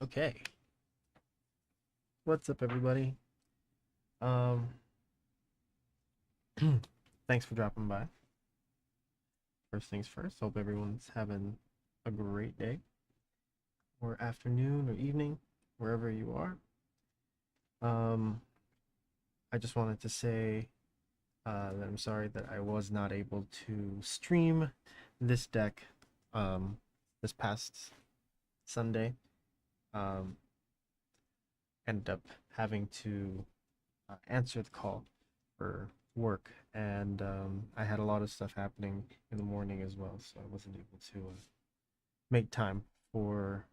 Okay. What's up, everybody? Um, Thanks for dropping by. First things first, hope everyone's having a great day, or afternoon, or evening, wherever you are. Um, I just wanted to say that I'm sorry that I was not able to stream this deck um, this past Sunday. Um, Ended up having to answer the call for work, and I had a lot of stuff happening in the morning as well, so I wasn't able to make time for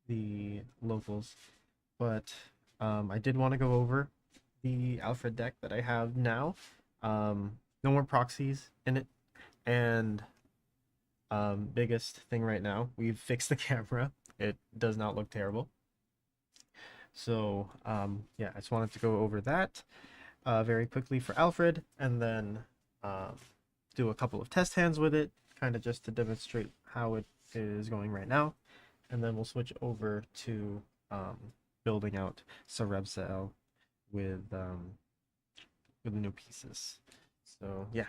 the locals. But I did want to go over the Alfred deck that I have now. No more proxies in it, and biggest thing right now, we've fixed the camera. It does not look terrible. So yeah, I just wanted to go over that very quickly for Alfred, and then um, do a couple of test hands with it, kind of just to demonstrate how it is going right now, and then we'll switch over to building out Sarevsael with the new pieces. So yeah,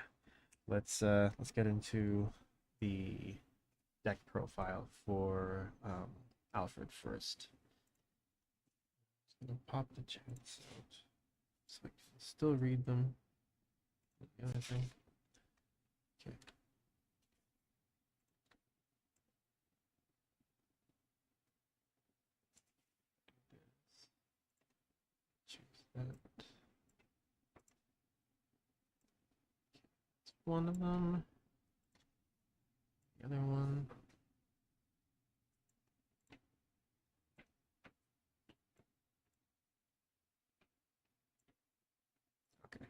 let's get into the deck profile for Alfred first. Just gonna pop the chats out so I can still read them. The other thing. Okay. Choose that. It's one of them. The other one. Okay.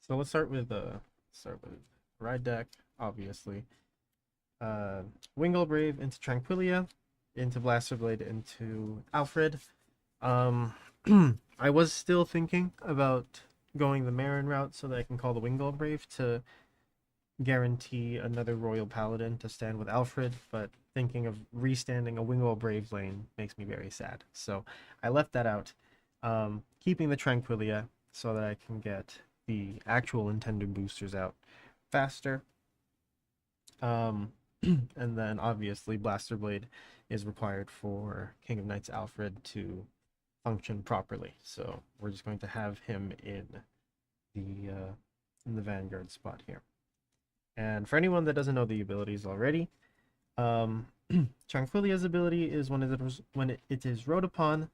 So let's start with Ride deck, obviously. Wingull Brave into Tranquilia, into Blaster Blade, into Alfred. Um, I was still thinking about going the Marin route so that I can call the Wingull Brave to guarantee another Royal Paladin to stand with Alfred, but thinking of restanding a Wingull Brave lane makes me very sad. So I left that out, keeping the Tranquilia so that I can get the actual intended boosters out faster. And then obviously Blaster Blade is required for King of Knights Alfred to function properly. So we're just going to have him in the Vanguard spot here. And for anyone that doesn't know the abilities already, Tranquilia's ability is when it is rode upon,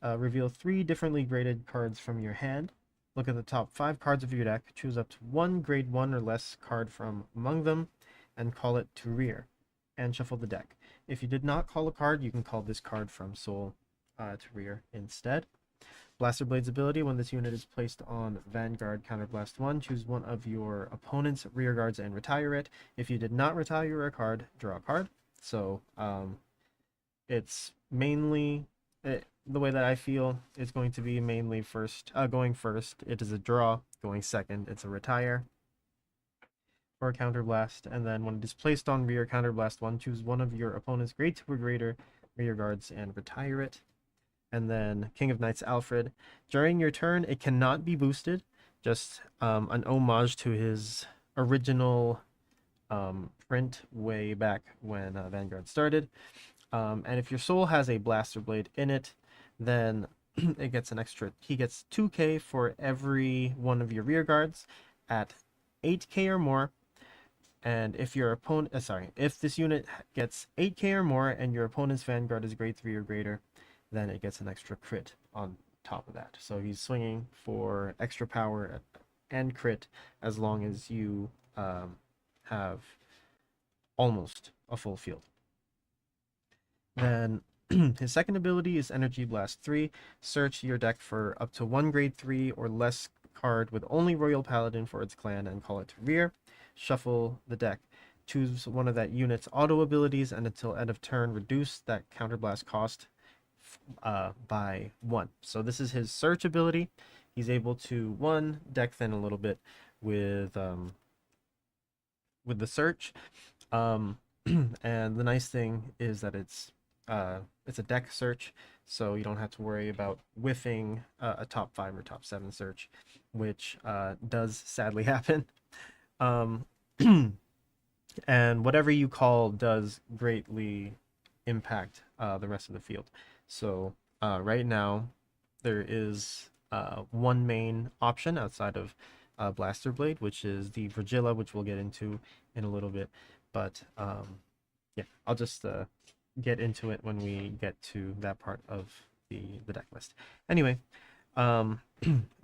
reveal 3 differently graded cards from your hand. Look at the top 5 cards of your deck, choose up to 1 grade 1 or less card from among them, and call it to rear, and shuffle the deck. If you did not call a card, you can call this card from soul to rear instead. Blaster Blade's ability, when this unit is placed on Vanguard Counterblast 1, choose one of your opponent's rear guards and retire it. If you did not retire a card, draw a card. So it's mainly, the way that I feel it's going to be mainly going first, it is a draw. Going second, it's a retire for a counterblast. And then when it is placed on rear counterblast 1, choose one of your opponent's grade 2 or greater rear guards and retire it. And then King of Knights Alfred. During your turn, it cannot be boosted. Just an homage to his original print way back when Vanguard started. And if your soul has a Blaster Blade in it, then it gets an extra. He gets 2k for every one of your rear guards at 8k or more. And if your opponent, if this unit gets 8k or more and your opponent's Vanguard is grade 3 or greater, then it gets an extra crit on top of that. So he's swinging for extra power and crit as long as you have almost a full field. Then his second ability is Energy Blast 3. Search your deck for up to 1 grade 3 or less card with only Royal Paladin for its clan and call it to rear. Shuffle the deck. Choose one of that unit's auto abilities and until end of turn reduce that counterblast cost by 1. So this is his search ability. He's able to deck thin a little bit with with the search. And the nice thing is that it's a deck search, so you don't have to worry about whiffing a top 5 or top 7 search, which does sadly happen. Um, and whatever you call does greatly impact the rest of the field. So right now, there is one main option outside of Blaster Blade, which is the Virgilla, which we'll get into in a little bit. But yeah, I'll just get into it when we get to that part of the deck list. Anyway, um,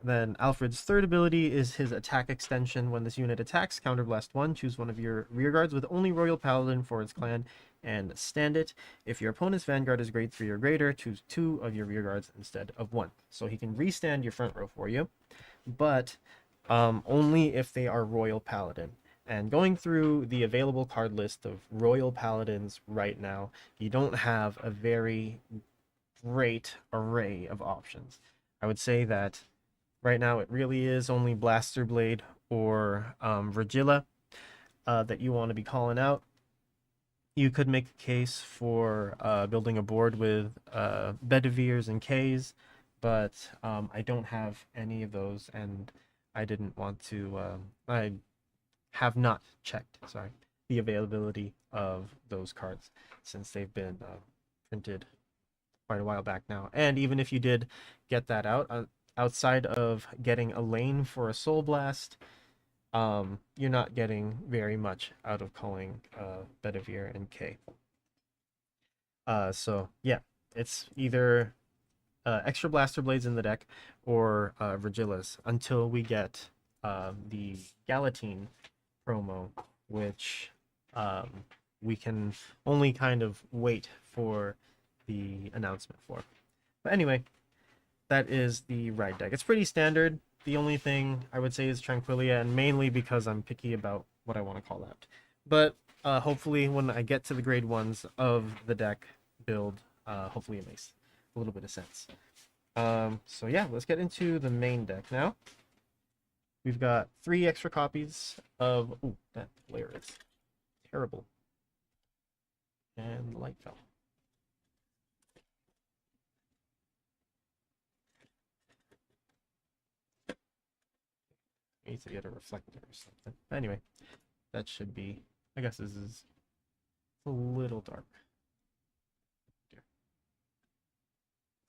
then Alfred's third ability is his attack extension. When this unit attacks, counterblast 1, choose one of your rear guards with only Royal Paladin for its clan and stand it. If your opponent's Vanguard is grade 3 or greater, choose 2 of your rear guards instead of 1. So he can restand your front row for you, but only if they are Royal Paladin. And going through the available card list of Royal Paladins right now, you don't have a very great array of options. I would say that right now it really is only Blaster Blade or Virgilla that you want to be calling out. You could make a case for building a board with Bedivirs and Ks, but I don't have any of those, and I didn't want to. I have not checked, sorry, the availability of those cards since they've been printed quite a while back now. And even if you did get that out, outside of getting a lane for a Soul Blast, you're not getting very much out of calling Bedivere and K. So yeah, it's either extra Blaster Blades in the deck or Virgillas until we get the Galatine promo, which we can only kind of wait for the announcement for. But anyway, that is the ride deck. It's pretty standard. The only thing I would say is Tranquilia, and mainly because I'm picky about what I want to call out. But hopefully when I get to the grade 1s of the deck build, hopefully it makes a little bit of sense. So yeah, let's get into the main deck now. We've got 3 extra copies of... Ooh, that flare is terrible. And the light fell. Needs to get a reflector or something. Anyway, that should be... I guess this is a little dark.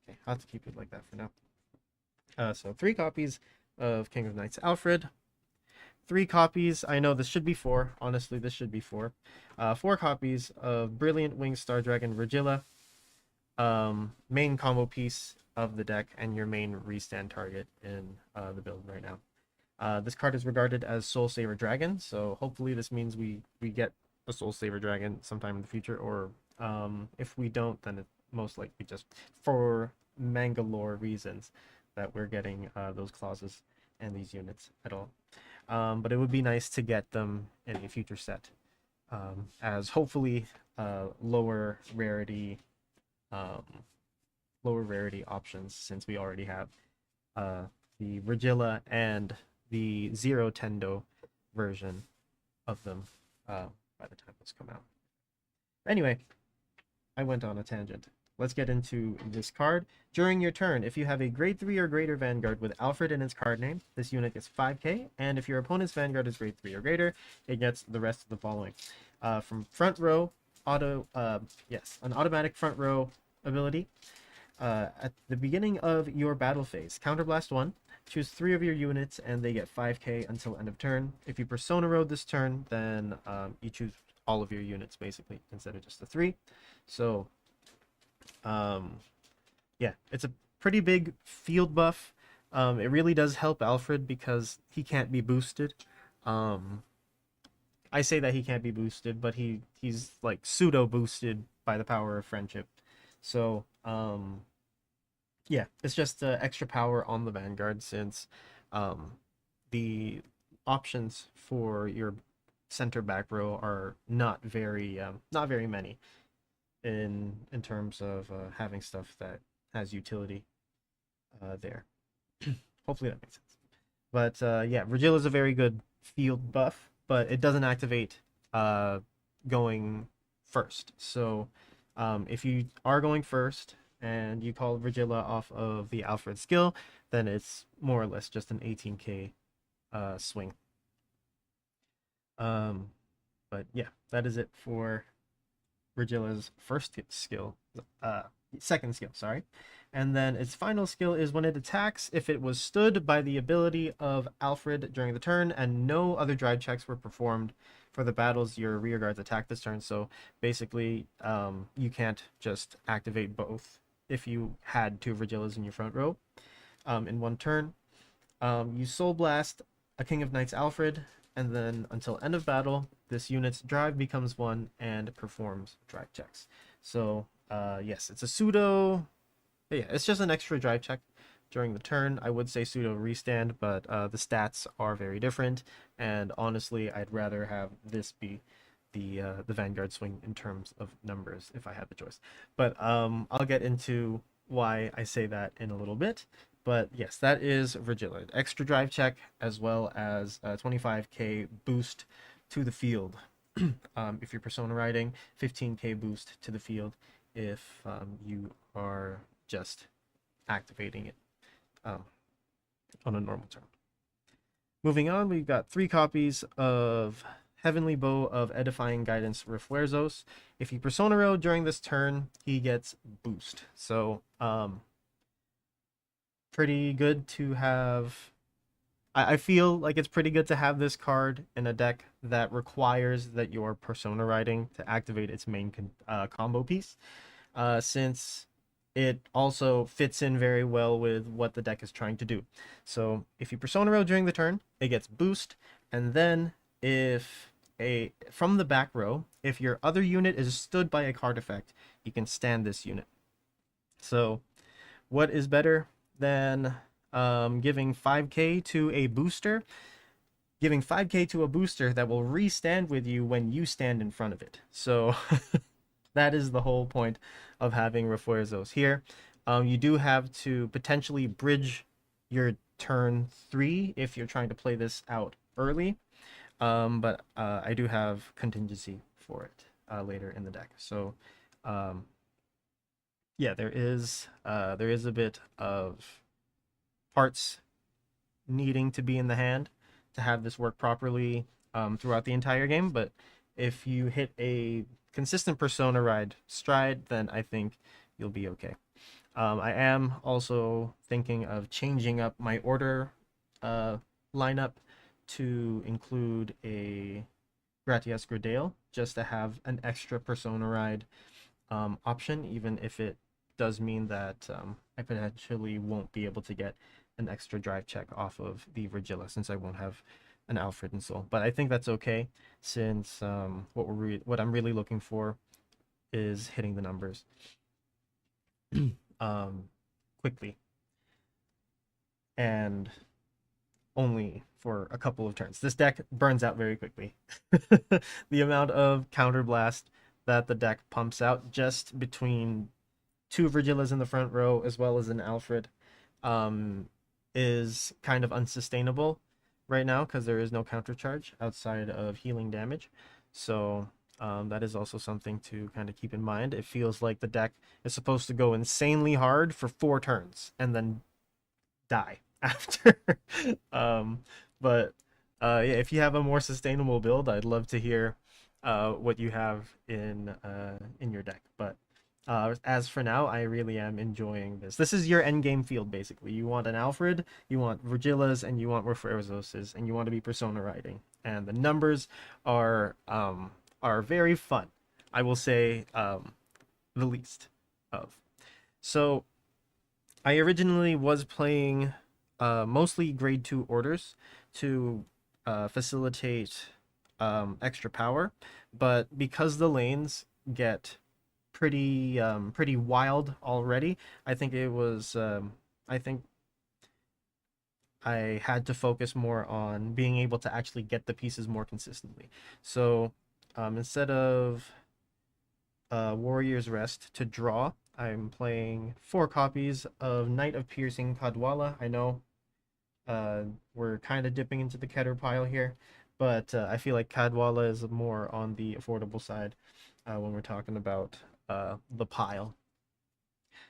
Okay, I'll have to keep it like that for now. So 3 copies of King of Knights Alfred. 3 copies, I know this should be 4. Honestly, this should be 4. 4 copies of Brilliant Winged Star Dragon Virgilla. Main combo piece of the deck and your main restand target in the build right now. This card is regarded as Soul Saver Dragon, so hopefully this means we get a Soul Saver Dragon sometime in the future, or if we don't, then it's most likely just for manga lore reasons that we're getting those clauses and these units at all. But it would be nice to get them in a future set, as hopefully lower rarity options, since we already have the Virgilla and the Zero Tendo version of them by the time those come out. Anyway, I went on a tangent. Let's get into this card. During your turn, if you have a grade 3 or greater Vanguard with Alfred in its card name, this unit gets 5k, and if your opponent's Vanguard is grade 3 or greater, it gets the rest of the following. From front row, an automatic front row ability. At the beginning of your battle phase, Counterblast 1, choose 3 of your units, and they get 5k until end of turn. If you Persona Road this turn, then you choose all of your units, basically, instead of just the 3. So, yeah, it's a pretty big field buff. It really does help Alfred because he can't be boosted. I say that he can't be boosted, but he's like pseudo boosted by the power of friendship. So, yeah, it's just extra power on the Vanguard, since the options for your center back row are not very many in terms of having stuff that has utility there. Hopefully that makes sense. But yeah, Virgil is a very good field buff. but it doesn't activate going first. So if you are going first and you call Virgilla off of the Alfred skill, then it's more or less just an 18k swing. But yeah, that is it for Virgilla's first skill, second skill, sorry. And then its final skill is when it attacks, if it was stood by the ability of Alfred during the turn and no other drive checks were performed for the battles your rear guards attack this turn. So basically, you can't just activate both if you had two Virgillas in your front row in one turn. You Soul Blast a King of Knights Alfred, and then until end of battle, this unit's drive becomes 1 and performs drive checks. So yes, it's a pseudo. Yeah, it's just an extra drive check during the turn. I would say pseudo restand, but the stats are very different, and honestly, I'd rather have this be the Vanguard swing in terms of numbers if I had the choice. But I'll get into why I say that in a little bit. But yes, that is Virgilla. Extra drive check as well as a 25k boost to the field. If you're persona riding, 15k boost to the field if you are just activating it on a normal turn. Moving on, we've got 3 copies of Heavenly Bow of Edifying Guidance Refuerzos. If you persona row during this turn, he gets boost. So pretty good to have. I feel like it's pretty good to have this card in a deck that requires that you're persona riding to activate its main combo piece, since it also fits in very well with what the deck is trying to do. So if you persona row during the turn, it gets boost, and then if from the back row, if your other unit is stood by a card effect, you can stand this unit. So what is better than giving 5k to a booster? Giving 5k to a booster that will re-stand with you when you stand in front of it. So that is the whole point of having Refuerzos here. You do have to potentially bridge your turn 3 if you're trying to play this out early. But I do have contingency for it later in the deck. So yeah, there is a bit of parts needing to be in the hand to have this work properly throughout the entire game. But if you hit a consistent persona ride stride, then I think you'll be okay. I am also thinking of changing up my order lineup to include a Gratias Gradale, just to have an extra persona ride option, even if it does mean that I potentially won't be able to get an extra drive check off of the Virgilla since I won't have an Alfred and Soul. But I think that's okay, since what I'm really looking for is hitting the numbers quickly and only for a couple of turns. This deck burns out very quickly. The amount of counterblast that the deck pumps out just between 2 Virgillas in the front row as well as an Alfred is kind of unsustainable right now because there is no counter charge outside of healing damage. So that is also something to kind of keep in mind. It feels like the deck is supposed to go insanely hard for 4 turns and then die after. But yeah, if you have a more sustainable build, I'd love to hear what you have in your deck. But as for now, I really am enjoying this. This is your end game field, basically. You want an Alfred, you want Virgillas, and you want Refuerzoses, and you want to be persona riding. And the numbers are very fun, I will say, the least of. So I originally was playing mostly grade 2 orders to facilitate extra power, but because the lanes get pretty wild already, I think I had to focus more on being able to actually get the pieces more consistently. So instead of Warrior's Rest to draw, I'm playing 4 copies of Knight of Piercing Kadwala. I know we're kind of dipping into the Keter pile here, but I feel like Cadwalla is more on the affordable side when we're talking about the pile.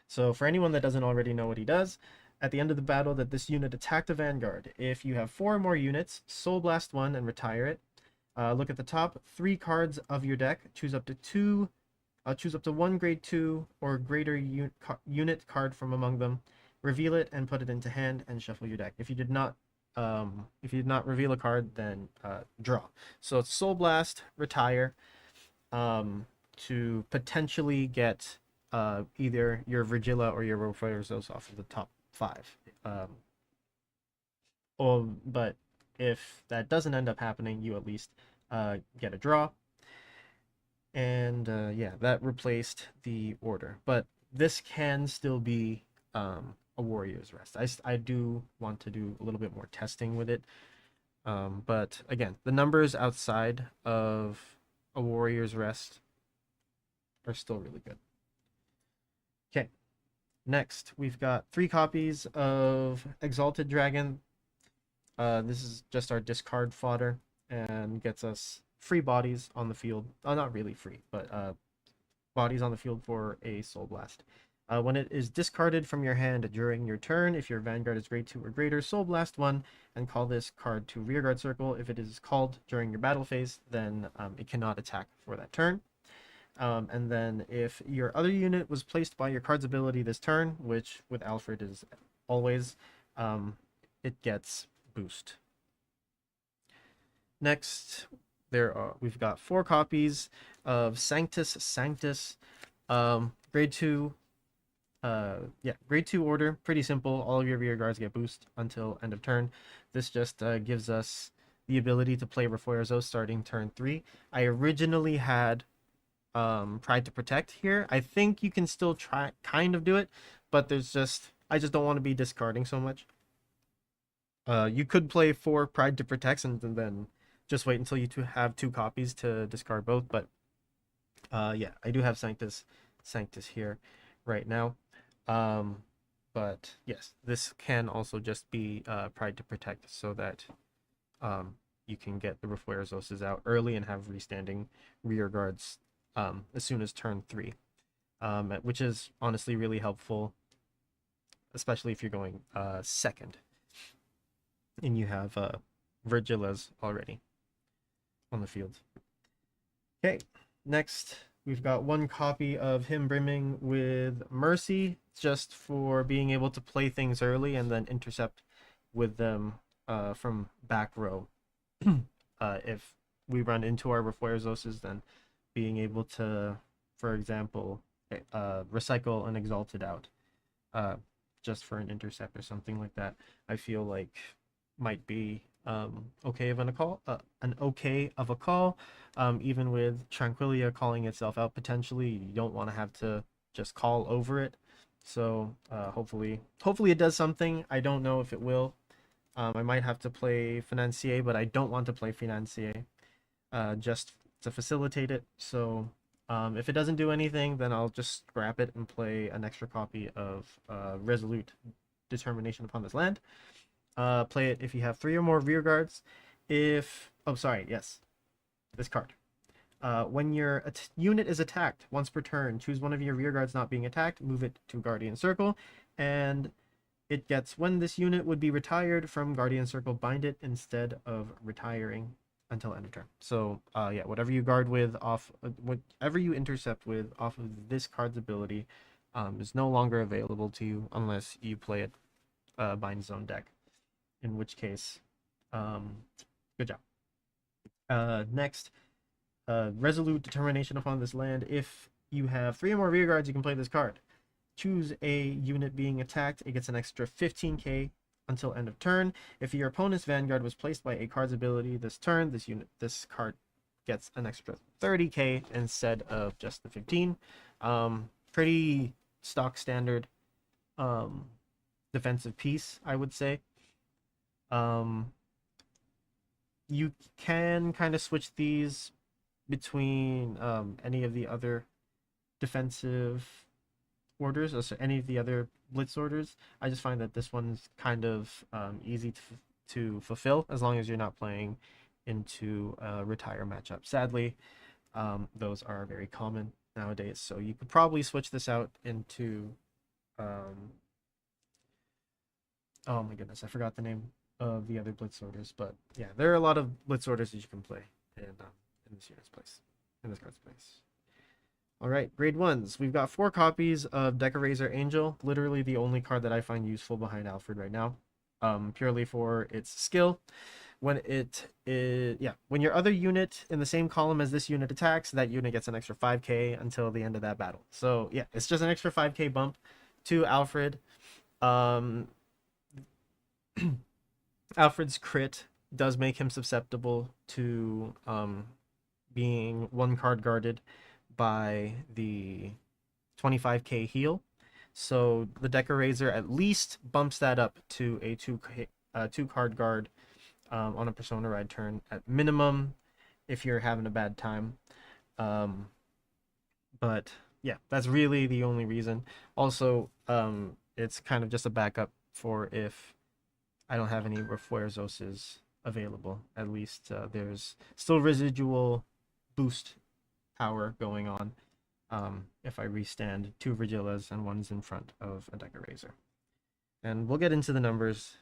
So for anyone that doesn't already know what he does, at the end of the battle that this unit attacked a Vanguard, if you have 4 or more units, Soul Blast 1 and retire it. Look at the top 3 cards of your deck, choose up to 1 grade 2 or greater unit card from among them, reveal it and put it into hand and shuffle your deck. If you did not reveal a card, then draw. So it's Soul Blast, retire, to potentially get either your Virgilla or your Rofoyrzos off of the top 5. But if that doesn't end up happening, you at least get a draw. And yeah, that replaced the order. But this can still be a Warrior's Rest. I do want to do a little bit more testing with it. But again, the numbers outside of a Warrior's Rest are still really good. Okay, next we've got 3 copies of Exalted Dragon. This is just our discard fodder and gets us free bodies on the field. Not really free, but bodies on the field for a Soul Blast. When it is discarded from your hand during your turn, if your Vanguard is grade 2 or greater, Soul Blast 1 and call this card to Rearguard Circle. If it is called during your battle phase, then it cannot attack for that turn. And then if your other unit was placed by your card's ability this turn, which with Alfred is always, it gets boost. Next, we've got 4 copies of Sanctus Sanctus, grade 2. Grade 2 order, pretty simple. All of your rear guards get boost until end of turn. This just gives us the ability to play Rofoyrzos starting turn 3. I originally had Pride to Protect here. I think you can still try kind of do it, but I just don't want to be discarding so much. You could play 4 Pride to Protect and then just wait until you have 2 copies to discard both, but yeah, I do have Sanctus here right now. But yes, this can also just be Pride to Protect so that you can get the Rofoyrzos out early and have restanding rear guards as soon as turn 3, which is honestly really helpful, especially if you're going second and you have Virgillas already on the field. Okay, next we've got 1 copy of him brimming with Mercy, just for being able to play things early and then intercept with them from back row. If we run into our Rofoyrzoses, then being able to, for example, recycle an Exalted out just for an intercept or something like that, I feel like might be okay of a call. Even with Tranquilia calling itself out potentially, you don't want to have to just call over it. So hopefully it does something. I don't know if it will. I might have to play Financier, but I don't want to play Financier just to facilitate it. So if it doesn't do anything, then I'll just scrap it and play an extra copy of Resolute Determination upon this land. Play it if you have 3 or more rear guards. This card. When your unit is attacked once per turn, choose one of your rear guards not being attacked, move it to Guardian Circle, and it gets, when this unit would be retired from Guardian Circle, bind it instead of retiring until end of turn. So yeah, whatever you guard with whatever you intercept with off of this card's ability is no longer available to you unless you play it bind zone deck, in which case good job. Next, Resolute Determination upon this land. If you have 3 or more rear guards, you can play this card. Choose a unit being attacked. It gets an extra 15k until end of turn. If your opponent's Vanguard was placed by a card's ability this turn, this card gets an extra 30k instead of just the 15. Pretty stock standard defensive piece, I would say. You can kind of switch these between any of the other defensive orders, or so any of the other blitz orders. I just find that this one's kind of easy to fulfill as long as you're not playing into a retire matchup. Sadly, those are very common nowadays. So you could probably switch this out into, oh my goodness, I forgot the name of the other blitz orders, but yeah, there are a lot of blitz orders that you can play in this unit's place, in this card's place. All right, grade ones. We've got 4 copies of Decorazer Angel, literally the only card that I find useful behind Alfred right now, purely for its skill. When when your other unit in the same column as this unit attacks, that unit gets an extra 5k until the end of that battle. So yeah, it's just an extra 5k bump to Alfred. Alfred's crit does make him susceptible to being 1 card guarded by the 25k heal. So the Decorazer at least bumps that up to a 2 card guard on a Persona Ride turn at minimum if you're having a bad time. But yeah, that's really the only reason. Also, it's kind of just a backup for if I don't have any Refuerzoses available. At least there's still residual boost power going on if I restand 2 Virgilas and one's in front of a Decorazer. And we'll get into the numbers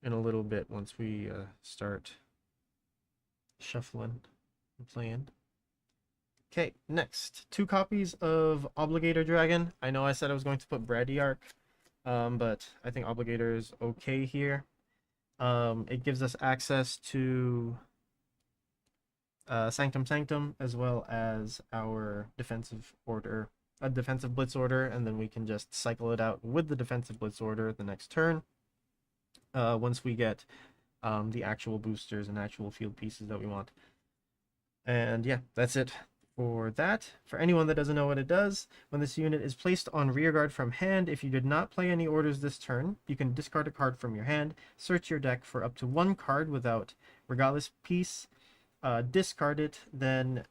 in a little bit once we start shuffling and playing. Okay, next, 2 copies of Obligator Dragon. I know I said I was going to put Bradyarch, but I think Obligator is okay here. It gives us access to Sanctum Sanctum, as well as our defensive order, a defensive blitz order, and then we can just cycle it out with the defensive blitz order the next turn. Once we get the actual boosters and actual field pieces that we want. And yeah, that's it for that. For anyone that doesn't know what it does, when this unit is placed on rearguard from hand, if you did not play any orders this turn, you can discard a card from your hand, search your deck for up to 1 card without Regalis piece, discard it, then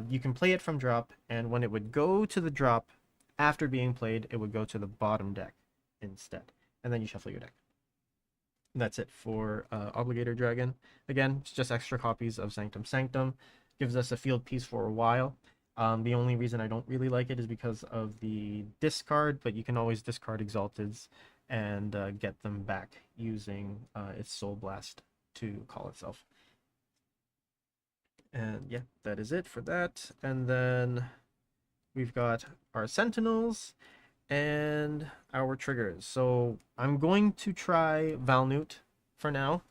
you can play it from drop, and when it would go to the drop after being played, it would go to the bottom deck instead, and then you shuffle your deck. That's it for Obligator Dragon. Again, it's just extra copies of Sanctum Sanctum. Gives us a field piece for a while. The only reason I don't really like it is because of the discard, but you can always discard Exalteds and get them back using its Soul Blast to call itself. And yeah, that is it for that. And then we've got our Sentinels and our triggers. So I'm going to try Valnut for now.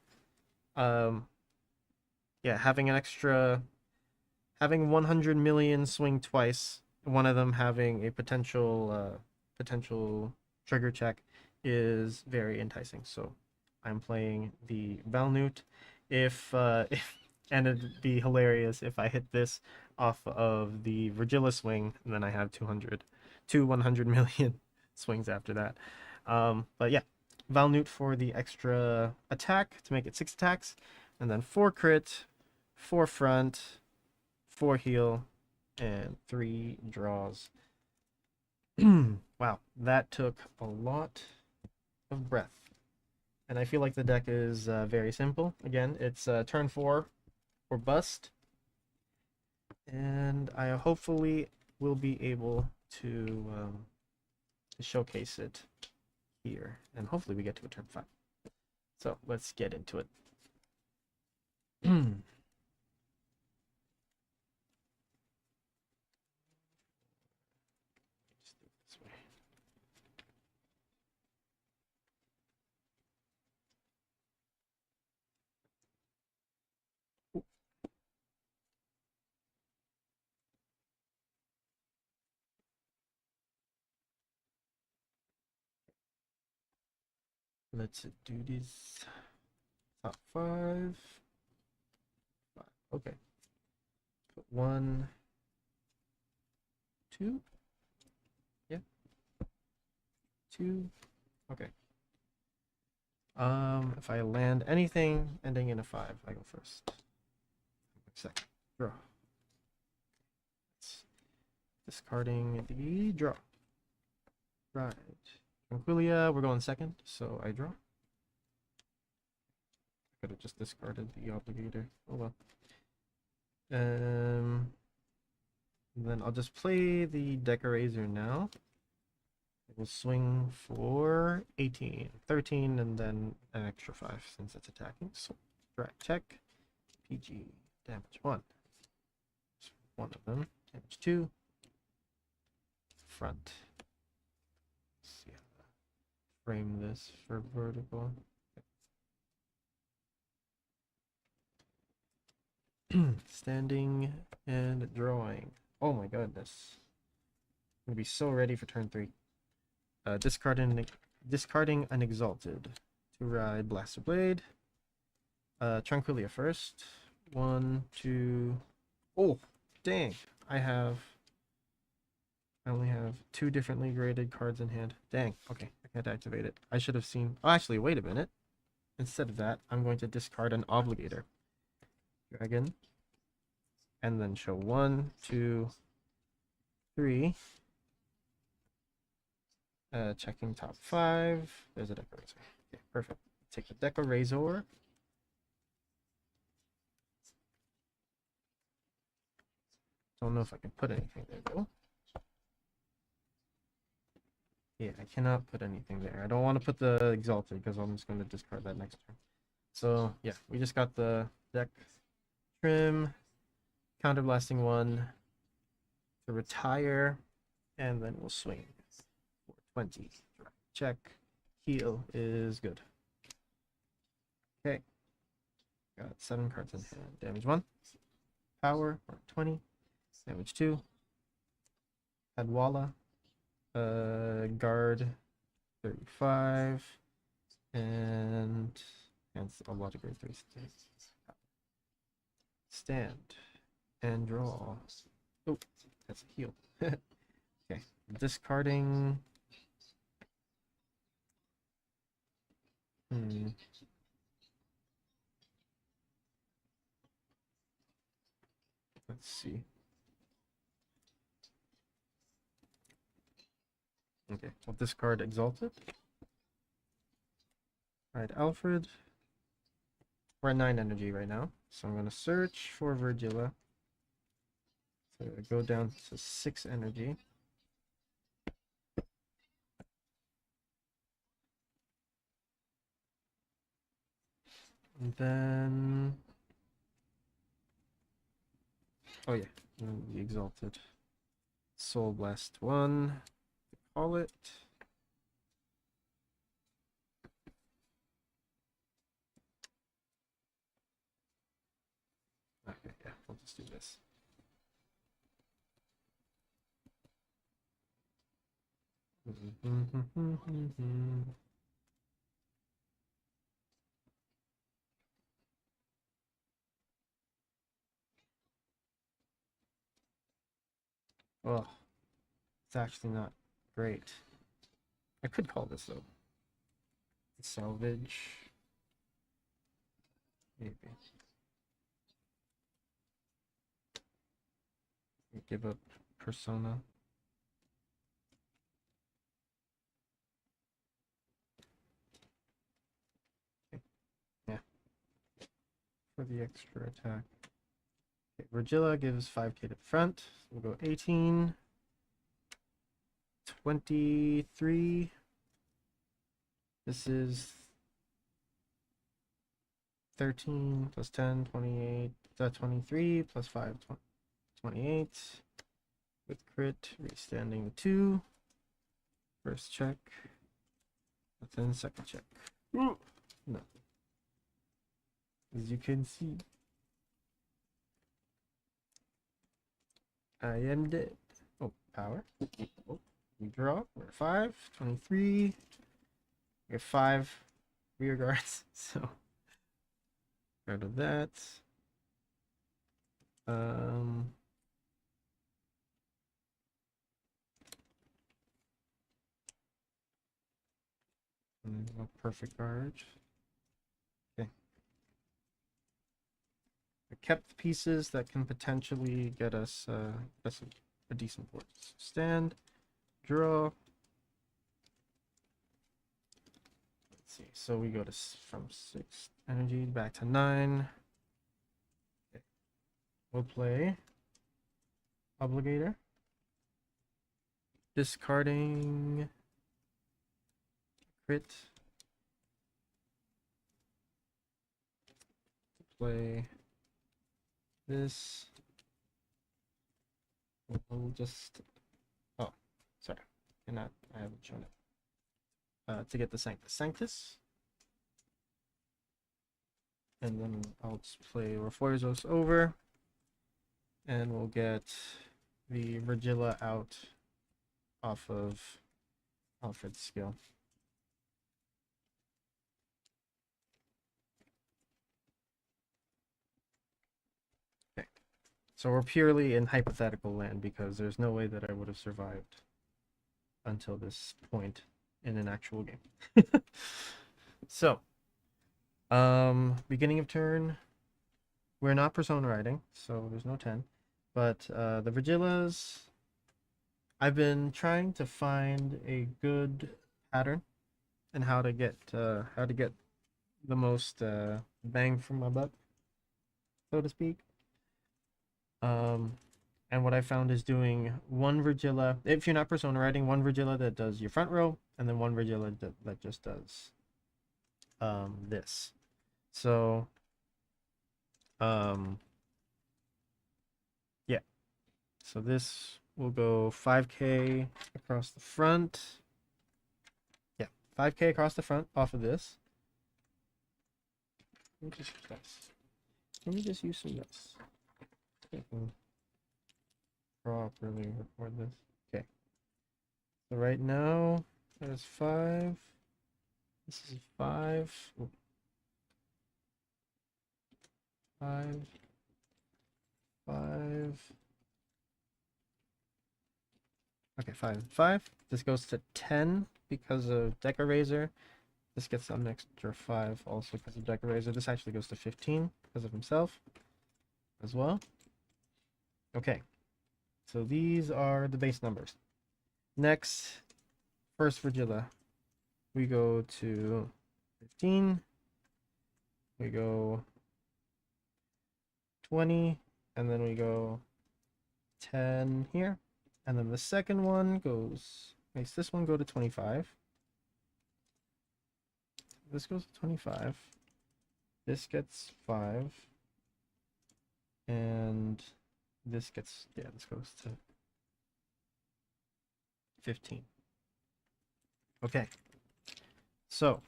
Yeah, having 100 million swing twice, one of them having a potential trigger check is very enticing. So I'm playing the Valnut. If and it'd be hilarious if I hit this off of the Virgila swing, and then I have 100 million swings after that. But yeah, Valnut for the extra attack to make it 6 attacks, and then 4 crit, 4 front, 4 heal, and 3 draws. Wow, that took a lot of breath. And I feel like the deck is very simple. Again, it's turn 4 or bust. And I hopefully will be able to showcase it here. And hopefully we get to a turn 5. So let's get into it. Let's do this. Top 5. Okay. Put 1, 2. Yeah. 2. Okay. If I land anything ending in a 5, I go first. Second. Draw. Discarding the draw. Right. Tranquilia, we're going second, so I draw. Could have just discarded the obligator. Oh well. Then I'll just play the Decorator now. We'll swing for 18, 13, and then an extra 5 since it's attacking. So drag check, PG, damage 1. So one of them, damage 2. Front. Let's see how to frame this for vertical. Standing and drawing. Oh my goodness. I'm gonna be so ready for turn 3. Discarding an Exalted to ride Blaster Blade. Tranquilia first. 1, 2. Oh, dang! I only have 2 differently graded cards in hand. Dang. Okay, I can't activate it. I should have seen. Oh, actually, wait a minute. Instead of that, I'm going to discard an Obligator. Dragon. And then show 1, 2, 3. Checking top 5. There's a Decorator. Okay, perfect. Take the Decorator. Don't know if I can put anything there though. Yeah, I cannot put anything there. I don't want to put the Exalted because I'm just going to discard that next turn. So yeah, we just got the deck trim, counterblasting 1 to retire, and then we'll swing for 20. Check. Heal is good. Okay. Got 7 cards in hand. Damage 1. Power or 20. Damage 2. Adwala. Guard 35. And a lot of grade 3 states. Stand and draw. Oh, that's a heal. Okay. Discarding. Let's see. Okay, we'll discard Exalted. Alright, Alfred. We're at 9 energy right now, so I'm going to search for Virgila. So go down to 6 energy. And then... oh yeah, the Exalted. Soul Blast 1. Call it. Okay, yeah, we'll just do this. Oh, it's actually not great. I could call this though. Salvage. Maybe. Give up Persona. Okay. Yeah. For the extra attack. Okay, Virgila gives 5k to the front. So we'll go 18. 23. This is 13 plus 10, 28. 23 plus 5, 28. With crit, restanding the 2. First check. But then second check. Ooh. No. As you can see, I am dead. Oh, power. Oh, we draw. We're at 5, 23. We have 5 rear guards, so out of that. A perfect guard. Okay. I kept pieces that can potentially get us a decent board. Stand, draw. let's see. So we go to from 6 energy back to 9. Okay. We'll play Obligator. Discarding crit. Play this. We'll just. Oh, sorry. Cannot. I haven't shown it. To get the Sanctus. And then I'll just play Reforzos over. And we'll get the Virgilla out off of Alfred's skill. Okay. So we're purely in hypothetical land because there's no way that I would have survived until this point in an actual game. So, beginning of turn, we're not persona riding, so there's no 10. But the Virgillas, I've been trying to find a good pattern and how to get the most bang from my butt, so to speak. And what I found is doing one Virgilla, if you're not persona riding, one Virgilla that does your front row, and then one Virgilla that just does this. So yeah. So this will go 5k across the front. Yeah, 5k across the front off of this. Let me just use dice. Let me just use some dice. Properly record this. Okay. So right now there's 5. This is 5. Ooh. 5. 5. Okay, 5. 5. This goes to 10 because of Deck Eraser. This gets an extra 5 also because of Deck Eraser. This actually goes to 15 because of himself as well. Okay. So these are the base numbers. Next, first Virgilla. We go to 15. We go 20. And then we go 10 here. And then the second one makes this one go to 25. This goes to 25. This gets 5. And this gets, this goes to 15. Okay. So,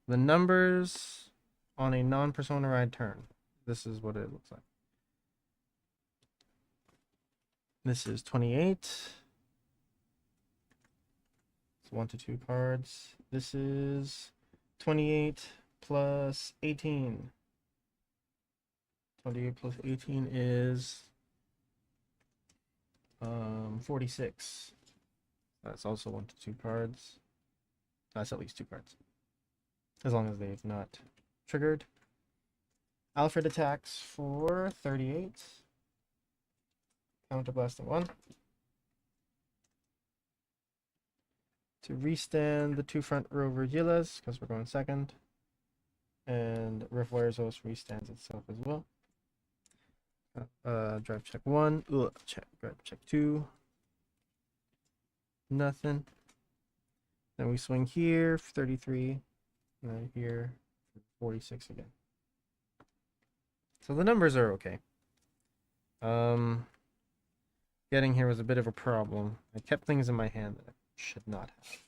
the numbers on a non-persona ride turn. This is what it looks like. This is 28. It's 1 to 2 cards. This is 28 plus 18. 28 plus 18 is 46. That's also 1 to 2 cards. That's at least 2 cards. As long as they've not triggered. Alfred attacks for 38. Counterblasting 1. To restand the 2 front row Virgillas, because we're going second. And Reforzos restands itself as well. Drive check 1. Drive check 2. Nothing. Then we swing here for 33. And then here for 46 again. So the numbers are okay. Getting here was a bit of a problem. I kept things in my hand that I should not have.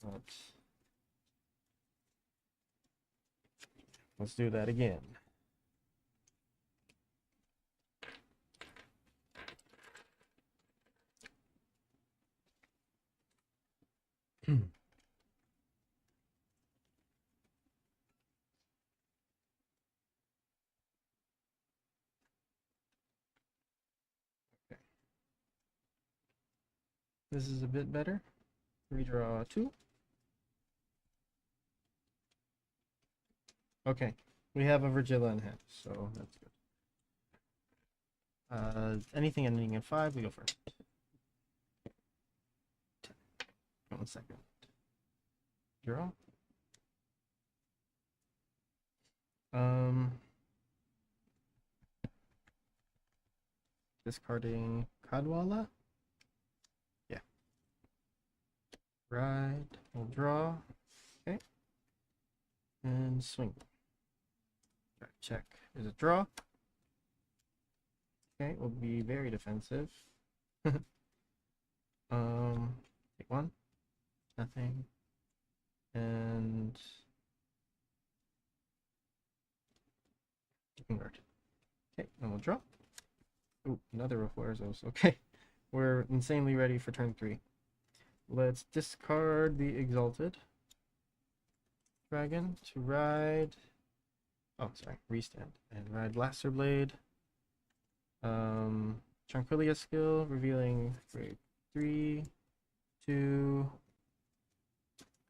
But let's do that again. Okay. This is a bit better. Redraw 2. Okay, we have a Virgilla in hand, so that's good. Anything ending in 5, we go first. 10. 1 second. Draw. Discarding Kadwala. Yeah. Right. We'll draw. Okay. And swing. Check. Is it draw? Okay, we'll be very defensive. Take one. Nothing. And convert. Okay, and we'll draw. Ooh, another Reflexos. Okay. We're insanely ready for turn 3. Let's discard the Exalted Dragon to ride. Oh, sorry, restand. And ride Blaster Blade. Tranquilia skill, revealing grade 3, 2,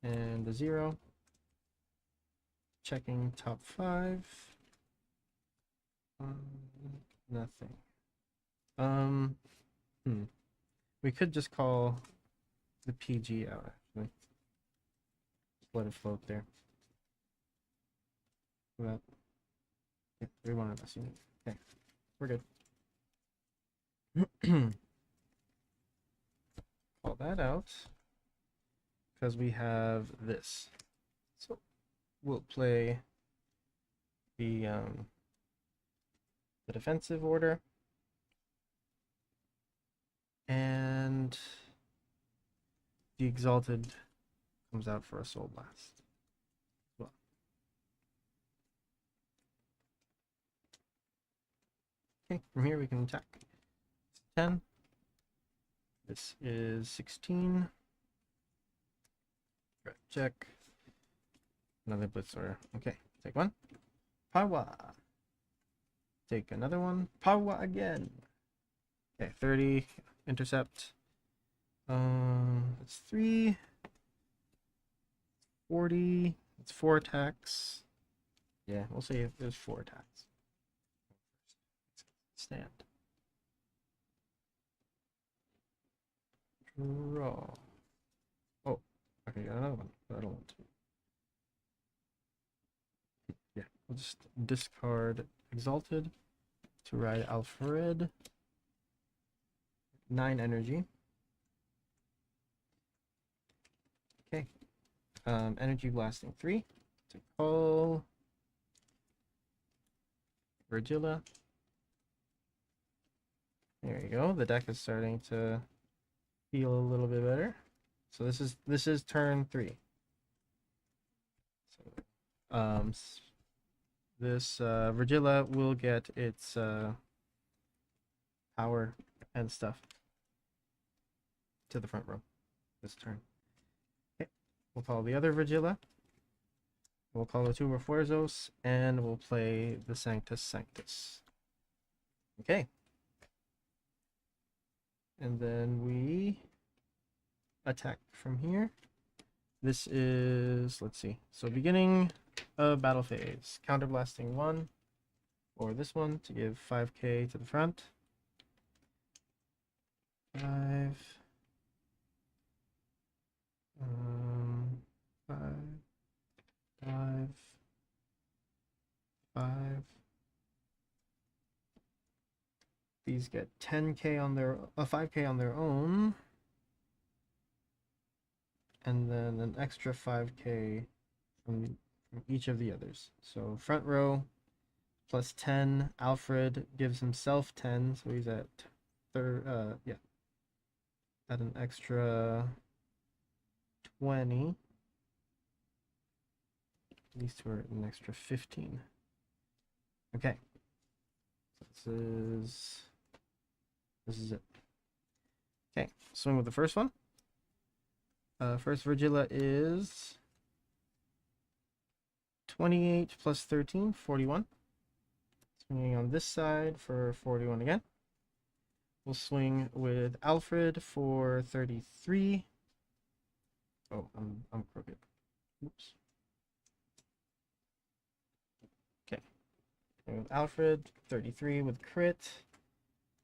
and a 0. Checking top 5. Nothing. We could just call the PG out, actually. Just let it float there. Without... Yeah, we wanted this unit. Okay, we're good. Call that out because we have this. So we'll play the defensive order, and the Exalted comes out for a Soul Blast. Well. Okay, from here we can attack. 10. This is 16. Right, check. Another Blitz order. Okay, take one. Power. Take another one. Power again. Okay, 30. Intercept. It's 3. 40. It's 4 attacks. Yeah, we'll say there's 4 attacks. Stand. Draw. Oh, okay, got another one, but I don't want to. Yeah, we'll just discard Exalted to ride Alfred. 9 energy. Okay. Energy blasting 3 to call Virgilla. There you go. The deck is starting to feel a little bit better. So this is turn 3. So this Virgilla will get its power and stuff to the front row this turn. Okay, we'll call the other Virgilla. We'll call the 2 Refuerzos, and we'll play the Sanctus Sanctus. Okay. And then we attack from here. This is, let's see, so beginning of battle phase. Counterblasting 1, or this one to give 5k to the front. 5. 5. 5. 5. These get 10k on their 5k on their own, and then an extra 5k from each of the others. So front row plus 10. Alfred gives himself 10, so he's at yeah, at an extra 20. These two are at an extra 15. Okay, so this is it. Okay, swing with the first one. First Virgilla is 28 plus 13, 41. Swinging on this side for 41 again. We'll swing with Alfred for 33. Oh, I'm crooked. Oops. Okay. With Alfred, 33 with crit.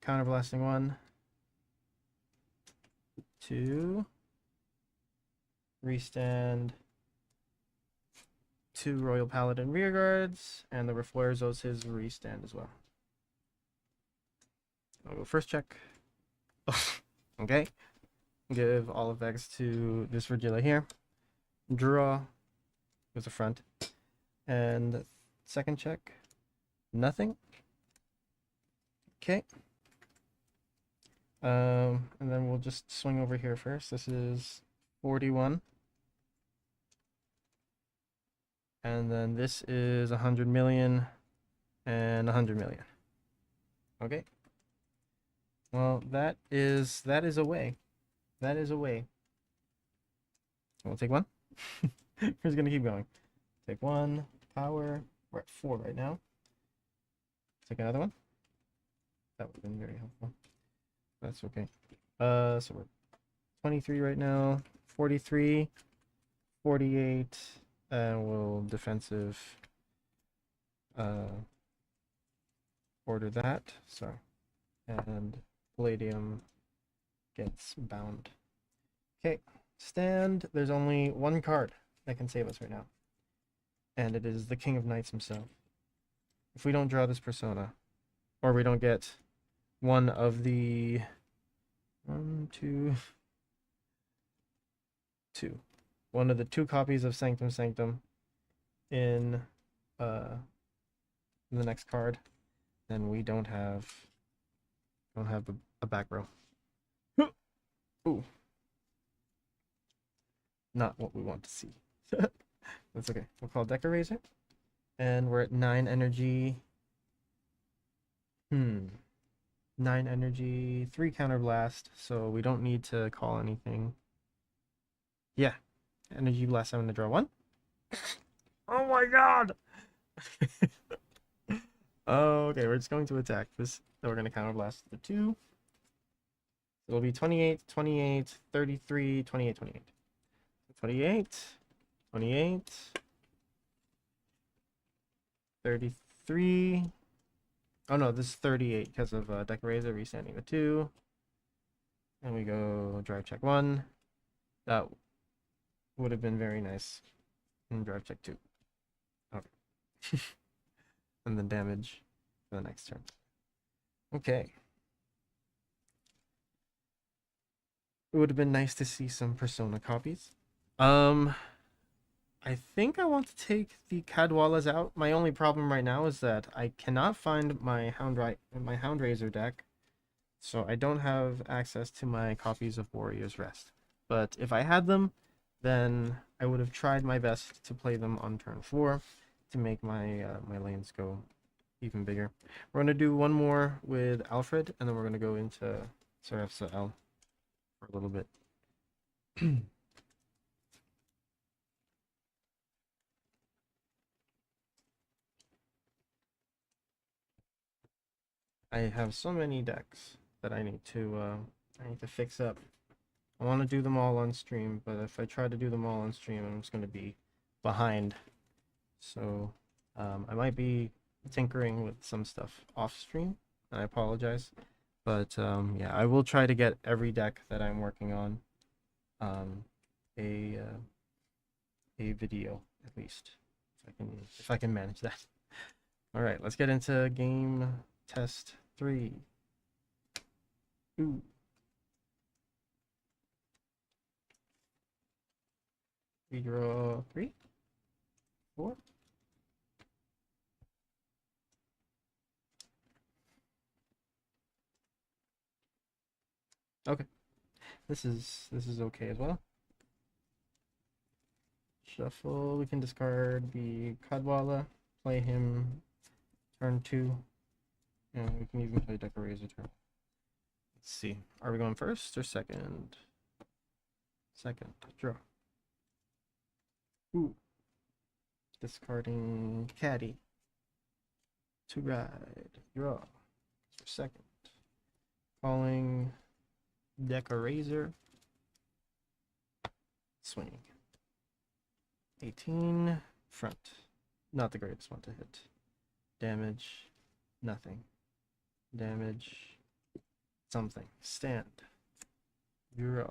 Counterblasting 1. 2. Restand. 2 Royal Paladin rear guards, and the Refleurs owes his restand as well. I'll go first check. Okay. Give all effects to this Virgila here. Draw with the front. And second check. Nothing. Okay. And then we'll just swing over here first. This is 41. And then this is 100 million and 100 million. Okay. Well, that is a way. That is a way. We'll take one. We're just gonna keep going. Take one. Power. We're at 4 right now. Take another one. That would have been very helpful. That's okay. So we're 23 right now. 43. 48. And we'll defensive order that. Sorry. And Palladium gets bound. Okay, stand. There's only one card that can save us right now. And it is the King of Knights himself. If we don't draw this persona, or we don't get one of the one of the 2 copies of Sanctum Sanctum in the next card, then we don't have a back row. Ooh. Not what we want to see. That's okay. We'll call Deck Eraser. And we're at 9 energy. 9 energy, 3 counterblast, so we don't need to call anything. Yeah. Energy blast, I'm gonna draw 1. Oh my god! Okay, we're just going to attack this. Then we're gonna counterblast the 2. It'll be 28, 28, 33, 28, 28. 28, 28, 33. Oh no, this is 38 because of Deck Eraser restanding the 2. And we go drive check 1. That would have been very nice. And drive check 2. Okay. And then damage for the next turn. Okay. It would have been nice to see some Persona copies. I think I want to take the Cadwalas out. My only problem right now is that I cannot find my Houndraiser deck, so I don't have access to my copies of Warrior's Rest. But if I had them, then I would have tried my best to play them on turn 4 to make my my lanes go even bigger. We're gonna do one more with Alfred, and then we're gonna go into Sarevsael for a little bit. I have so many decks that I need to fix up. I want to do them all on stream, but if I try to do them all on stream, I'm just going to be behind. So I might be tinkering with some stuff off stream. I apologize, but yeah, I will try to get every deck that I'm working on a video at least, if I can manage that. All right, let's get into game test 3. Ooh. We draw 3, 4. Okay, this is okay as well. Shuffle. We can discard the Cadwala, play him turn 2. And we can even play Deck Eraser turn. Let's see. Are we going first or second? Second. Draw. Ooh. Discarding Caddy. To ride. Draw. For second. Calling Deck Eraser. Swinging. 18. Front. Not the greatest one to hit. Damage. Nothing. Damage. Something. Stand. Draw.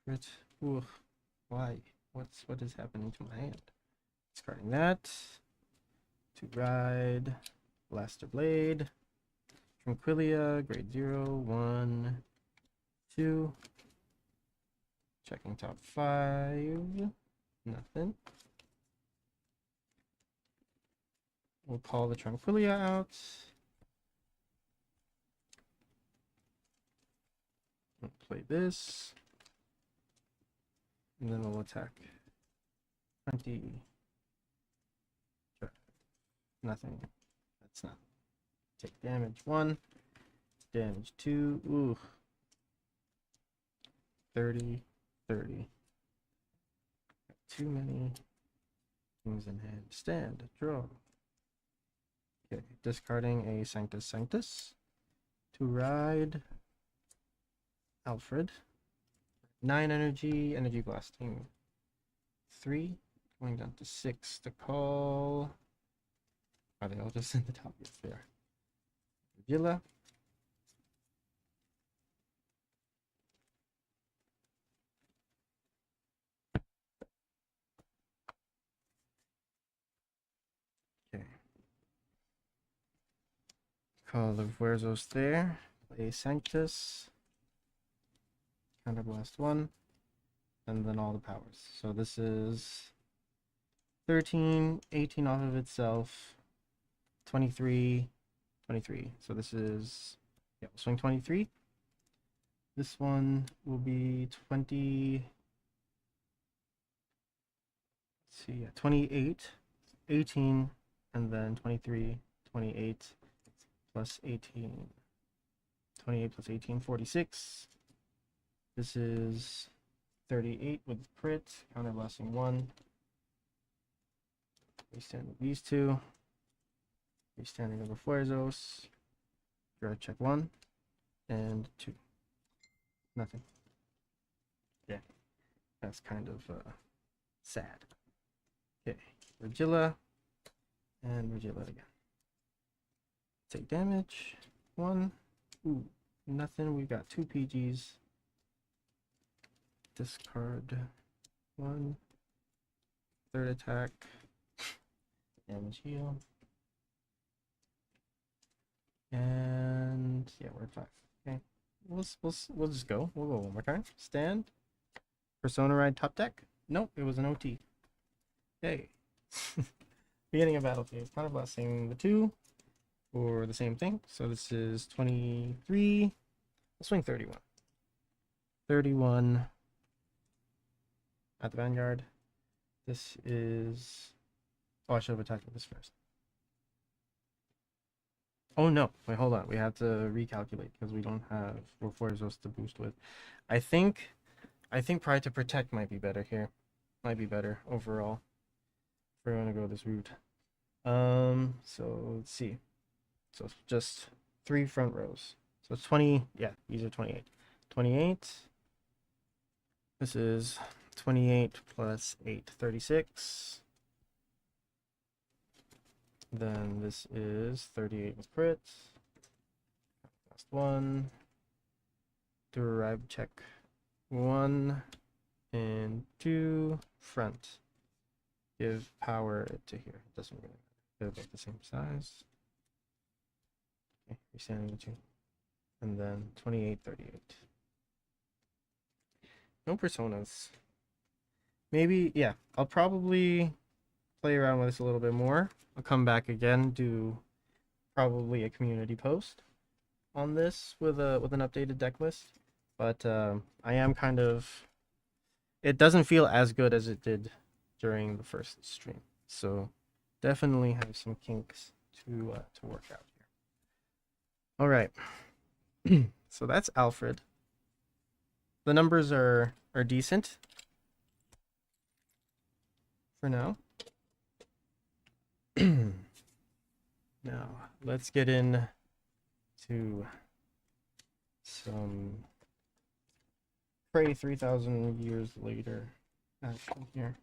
Crit. Ooh. Why? What is happening to my hand? Discarding that. To ride. Blaster Blade. Tranquilia, grade 0, 1, 2. Checking top 5. Nothing. We'll call the Tranquilia out. We'll play this. And then we'll attack. 20. Nothing. That's not. Take damage 1. Damage 2. Ooh. 30. 30. Got too many things in hand. Stand. Draw. Okay. Discarding a Sanctus Sanctus. To ride. Alfred. 9 energy. Energy blasting. 3. Going down to 6 to call. Are they all just in the top? Yes, they are. Villa. Okay. Call of Wuerzos there. Play Sanctus. Counterblast 1. And then all the powers. So this is 13, 18 off of itself. 23, 23. So this is, yeah, we'll swing 23. This one will be 20. Let's see, yeah, 28, 18, and then 23, 28 plus 18. 28 plus 18, 46. This is 38 with crit, counterblasting 1. Restand with these two. Standing over Wuerzos. Draw check 1 and 2. Nothing. Yeah, that's kind of sad. Okay, Regilla and Regilla again. Take damage 1. Ooh, nothing. We got 2 PGs. Discard 1. Third attack. Damage heal. And yeah, we're at 5. Okay, we'll just go. We'll go one more time. Stand. Persona ride top deck. Nope, it was an OT. Okay. Beginning of battle phase. Counterblasting the 2 for the same thing. So this is 23. We'll swing 31. 31 at the Vanguard. This is. Oh, I should have attacked with this first. Oh no, wait, hold on. We have to recalculate because we don't have Wuerzos to boost with. I think Pride to Protect might be better here. Might be better overall. If we're gonna go this route. So let's see. So it's just 3 front rows. So it's 20, yeah, these are 28. 28. This is 28 plus 8, 36. Then this is 38 with crits. Last 1. Do a arrive check 1 and 2. Front. Give power to here. It doesn't really matter. They're about the same size. Okay, restanding the 2. And then 28, 38. No personas. Maybe, yeah, I'll probably play around with this a little bit more. I'll come back again, do probably a community post on this with an updated deck list. But I am kind of, it doesn't feel as good as it did during the first stream. So definitely have some kinks to work out here. All right. So that's Alfred. The numbers are decent for now. Now, let's get in to some Prey 3,000 years later action here.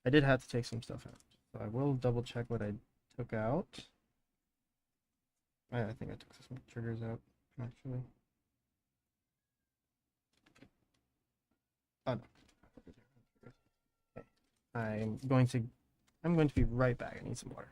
I did have to take some stuff out, so I will double check what I took out. I think I took some triggers out, actually. Oh, no. I'm going to be right back. I need some water.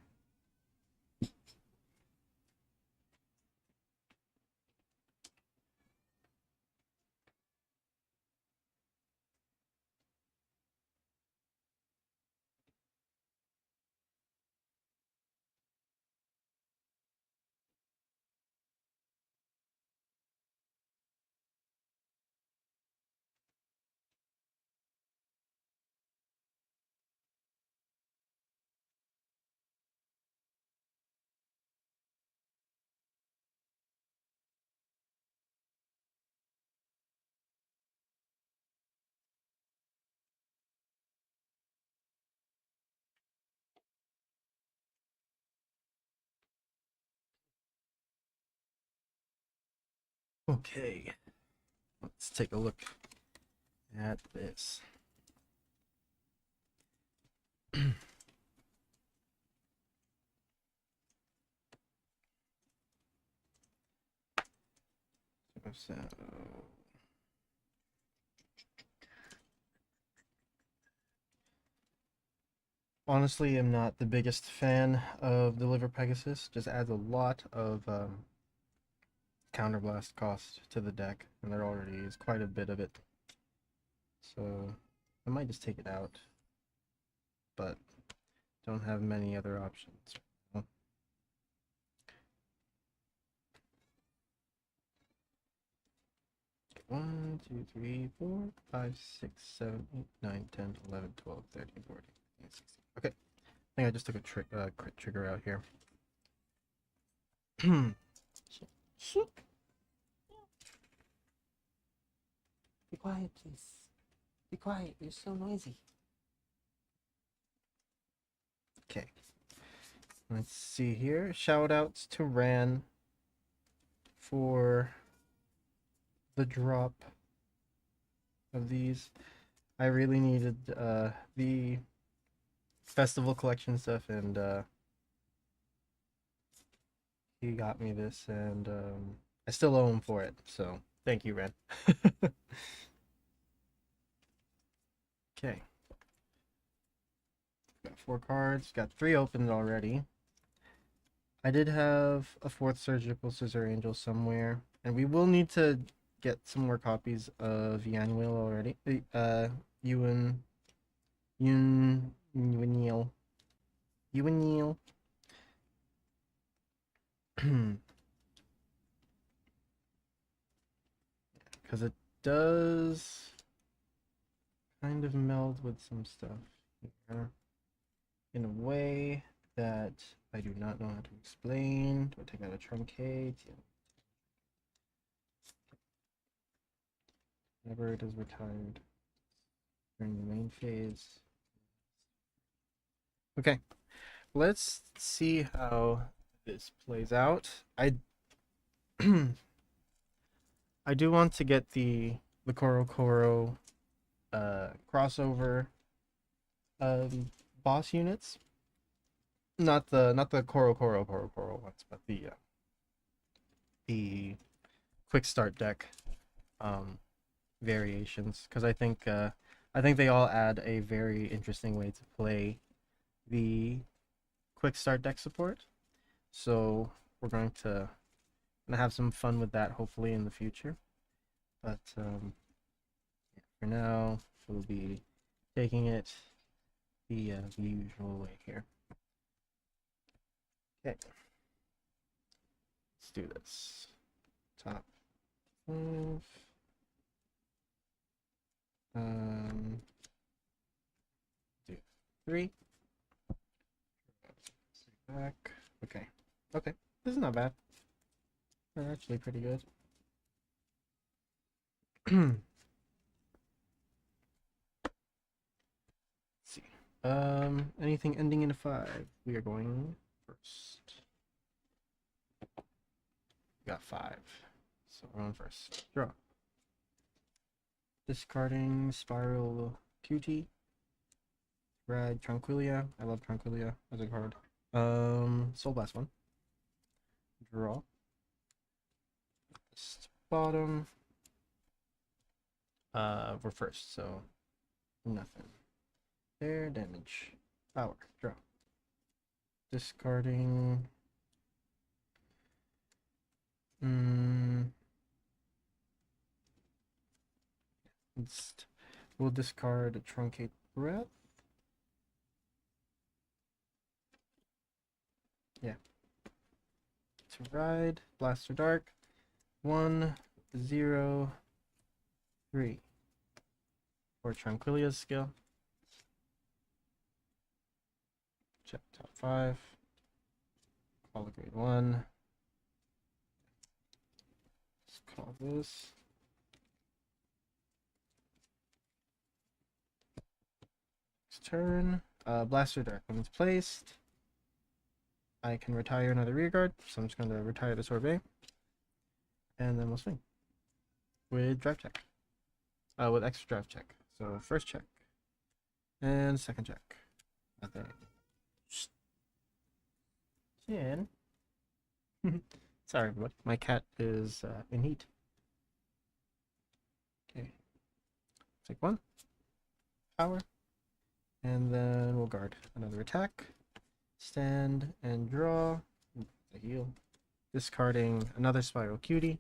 Okay, let's take a look at this. So, honestly, I'm not the biggest fan of Deliver Pegasus. Just adds a lot of counterblast cost to the deck, and there already is quite a bit of it. So I might just take it out, but don't have many other options. One, two, three, 4, 5, 6, 7, 8, 9, 10, 11, 12, 13, 14, 15, 16. Okay, I think I just took a crit trigger out here. Be quiet, please. Be quiet. You're so noisy. Okay. Let's see here. Shout outs to Ran for the drop of these. I really needed the festival collection stuff, and he got me this, and I still owe him for it. So thank you, Ran. Okay. Got 4 cards. Got 3 opened already. I did have a 4th Surgical Scissor Angel somewhere, and we will need to get some more copies of Yanuil already. Uaniel. Because it does kind of meld with some stuff here in a way that I do not know how to explain. Do I take out a truncate? Yeah. Whenever it is retired during the main phase. Okay, let's see how this plays out. I I do want to get the Koro Koro crossover boss units. Not the Koro ones, but the quick start deck variations, because I think they all add a very interesting way to play the quick start deck support. So we're going to have some fun with that hopefully in the future. But for now, we'll be taking it the usual way here. Okay, let's do this. Top 5. Do 3. Back. Okay. Okay. This is not bad. They're actually pretty good. Let's see. Anything ending in a 5? We are going first. We got 5. So we're on first. Draw. Discarding Spiral QT. Red Tranquilia. I love Tranquilia as a card. Soul Blast 1. Draw. Bottom. We're first, so nothing. Air damage. Power. Draw. Discarding. We'll discard a Truncate Breath. Yeah. To ride. Blaster Dark. 1, 0, 3. For Tranquilia's skill. Check top 5. Call a grade 1. Let's call this. Next turn. Blaster Dark. When it's placed, I can retire another rearguard. So I'm just going to retire the Sorbet. And then we'll swing. With drive check. With extra drive check. So first check. And second check. Nothing. Chin. Sorry, everybody. My cat is in heat. Okay. Take 1. Power. And then we'll guard another attack. Stand and draw. The heal. Discarding another Spiral Cutie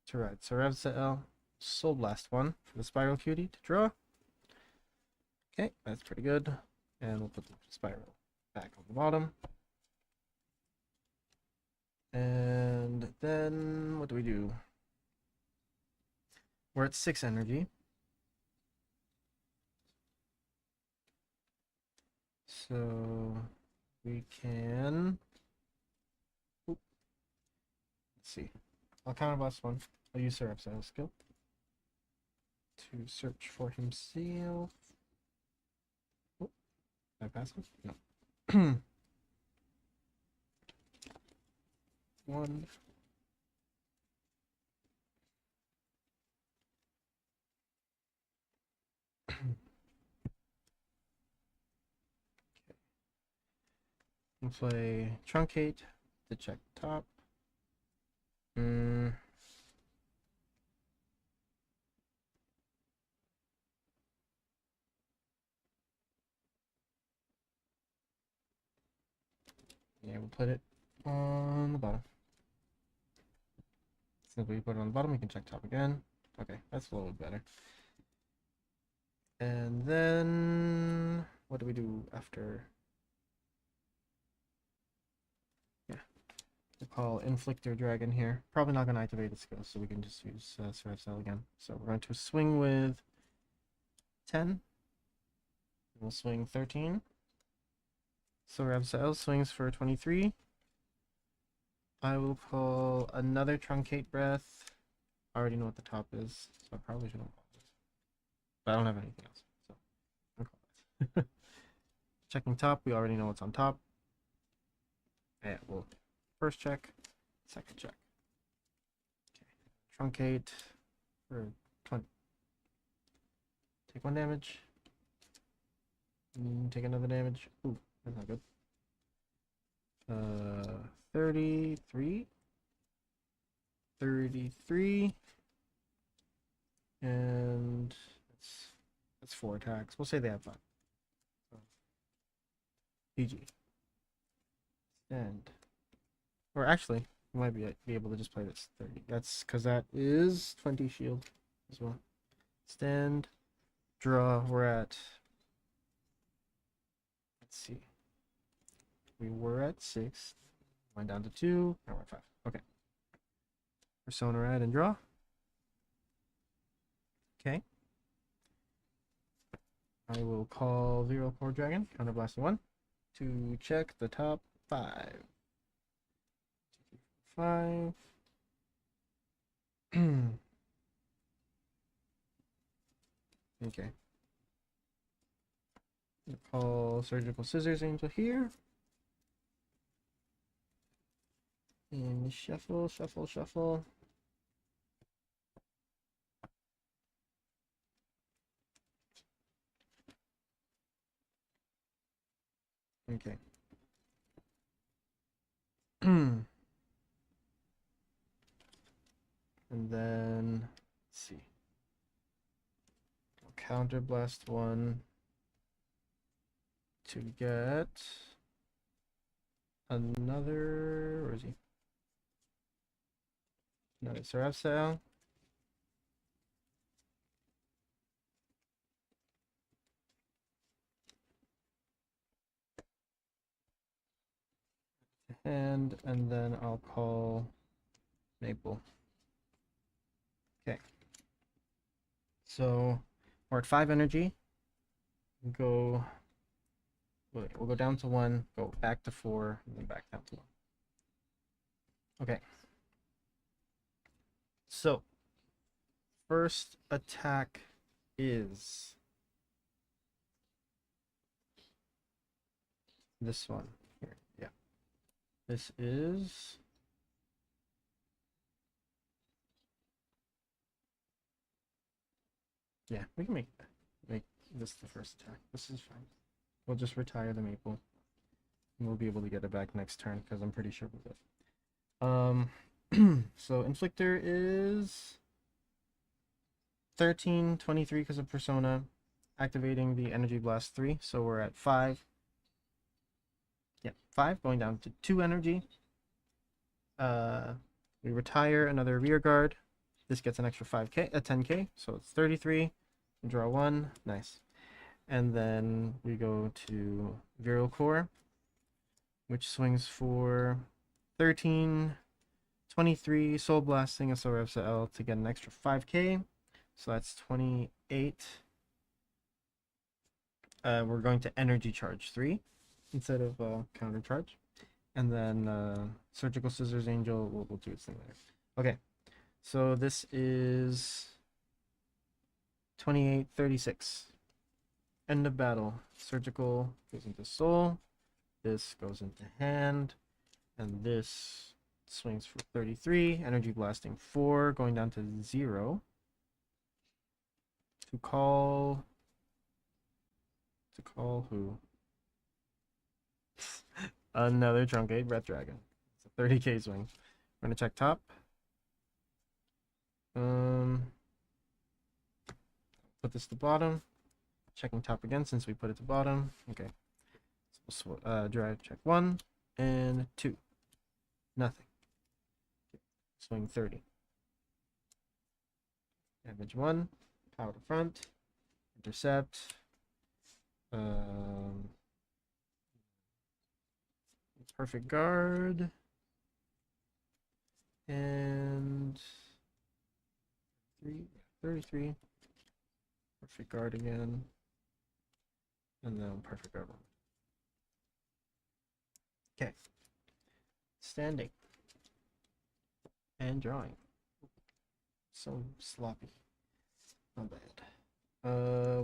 to ride Sarevsael. Soul Blast 1 for the Spiral Cutie to draw. Okay, that's pretty good. And we'll put the Spiral back on the bottom. And then what do we do? We're at 6 energy. So we can. Let's see. I'll counterblast 1. I'll use Sarevsael's skill to search for himself. Oh, did I pass him? No. 1. We'll play Truncate to check top. Yeah, we'll put it on the bottom. Since we put it on the bottom, we can check top again. Okay, that's a little bit better. And then what do we do after? Yeah, we'll call Inflictor Dragon here. Probably not going to activate the skill, so we can just use Sarevsael again. So we're going to swing with 10. We'll swing 13. Sarevsael swings for 23. I will call another Truncate Breath. I already know what the top is, so I probably shouldn't call this. But I don't have anything else, so I'll call this. Checking top, we already know what's on top. Yeah, well, first check, second check. Okay. Truncate for 20. Take 1 damage. Take another damage. Ooh, that's not good. 33. 33. And that's 4 attacks. We'll say they have 5. So, GG. Stand. Or actually, we might be able to just play this 30. That's because that is 20 shield as well. Stand. Draw. We're at. Let's see. We were at 6. Went down to 2. Now we're at 5. Okay. Persona Rad and draw. Okay. I will call Zero Core Dragon, counterblast 1, to check the top 5. 5. Okay. I'll call Surgical Scissors Angel here. And shuffle, shuffle, shuffle. Okay. And then, let's see. I'll counter blast 1. to get another, where is he? Another Sarevsael. And then I'll call Maple. Okay. So we're at 5 energy. We'll go down to 1, go back to 4, and then back down to 1. Okay. So first attack is this one here. Yeah. This is yeah, we can make this the first attack. This is fine. We'll just retire the Maple. And we'll be able to get it back next turn because I'm pretty sure we will. So Inflictor is 13, 23 because of Persona, activating the Energy Blast 3. So we're at 5. Yeah, 5, going down to 2 energy. We retire another rear guard. This gets an extra 5k, 10k, so it's 33. Draw 1, nice. And then we go to Virile Core, which swings for 13, 23, Soul Blasting a Sarevsael to get an extra 5k. So that's 28. We're going to Energy Charge 3 instead of Counter Charge. And then Surgical Scissors Angel will do its thing later. Okay, so this is 28, 36. End of battle. Surgical goes into Soul. This goes into Hand. And this swings for 33. Energy Blasting 4, going down to 0. To call who? Another Truncate Breath Dragon. It's a 30k swing. We're gonna check top. Put this to bottom. Checking top again since we put it to bottom. Okay. So we'll drive check 1 and 2. Nothing. Swing 30. Damage 1. Power to front. Intercept. Perfect guard. And 33. Perfect guard again. And then perfect guard 1. Okay. Standing. And drawing. So sloppy. Not bad.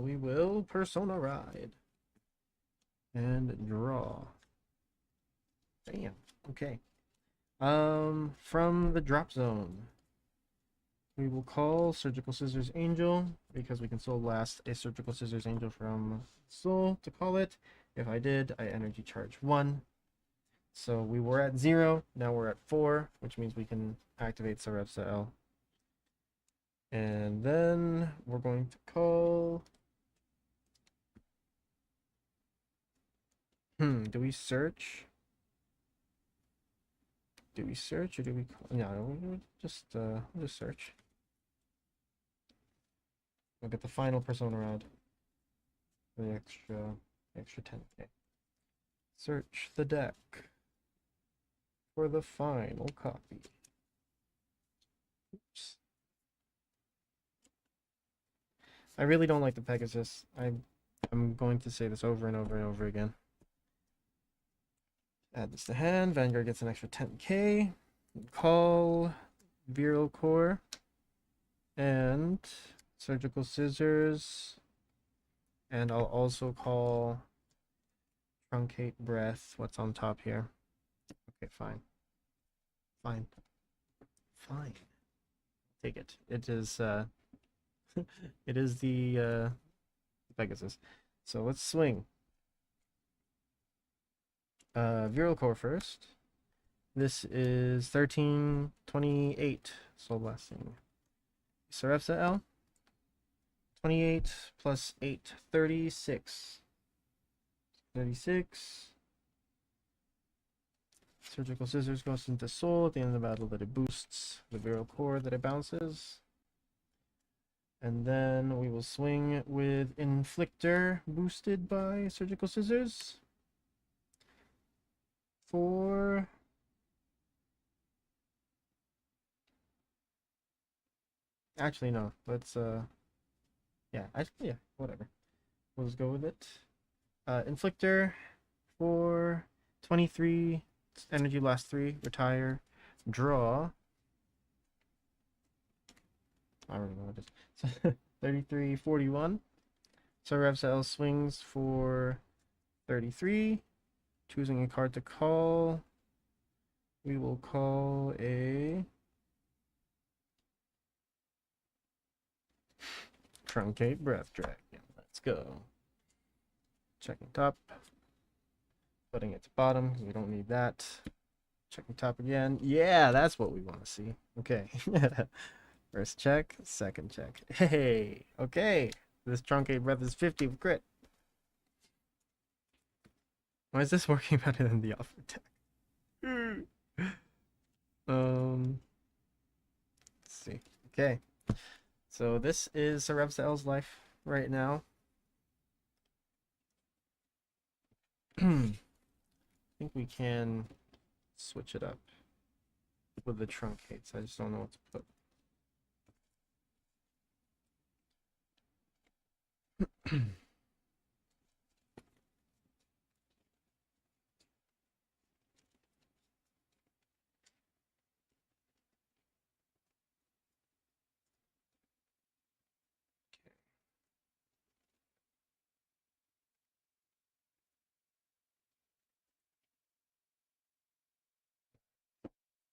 We will Persona Ride. And draw. Damn. Okay. From the drop zone, we will call Surgical Scissors Angel because we can Soul Blast a Surgical Scissors Angel from Soul to call it. If I did, I Energy Charge 1. So we were at 0, now we're at 4, which means we can activate Sarevsael. And then we're going to call... do we search? Do we search or do we call? No, we'll just search. We'll get the final Persona Rod. The extra 10k. Search the deck for the final copy. Oops. I really don't like the Pegasus. I'm going to say this over and over and over again. Add this to hand. Vanguard gets an extra 10k. Call Virile Core and Surgical Scissors. And I'll also call Truncate Breath. What's on top here? Okay, fine. Fine. Fine. Take it. It is it is the Pegasus. So let's swing. Virile Core first. This is 13, 28 Soul Blasting. Sarevsael. 28 plus 8, 36. 36. Surgical Scissors goes into Soul at the end of the battle that it boosts the Virile Core that it bounces. And then we will swing with Inflictor boosted by Surgical Scissors for actually no, let's yeah, whatever. We'll just go with it. Inflictor for 23 energy blast 3, retire, draw. I don't know what it is. 33, 41. Sarevsael swings for 33, choosing a card to call. We will call a Truncate Breath Dragon. Let's go. Checking top. Putting it to bottom because we don't need that. Checking top again. Yeah, that's what we want to see. Okay. First check, second check. Hey, okay. This Truncate Breath is 50 with crit. Why is this working better than the off attack? Let's see. Okay. So this is Sarevsael's life right now. I think we can switch it up with the truncates. I just don't know what to put.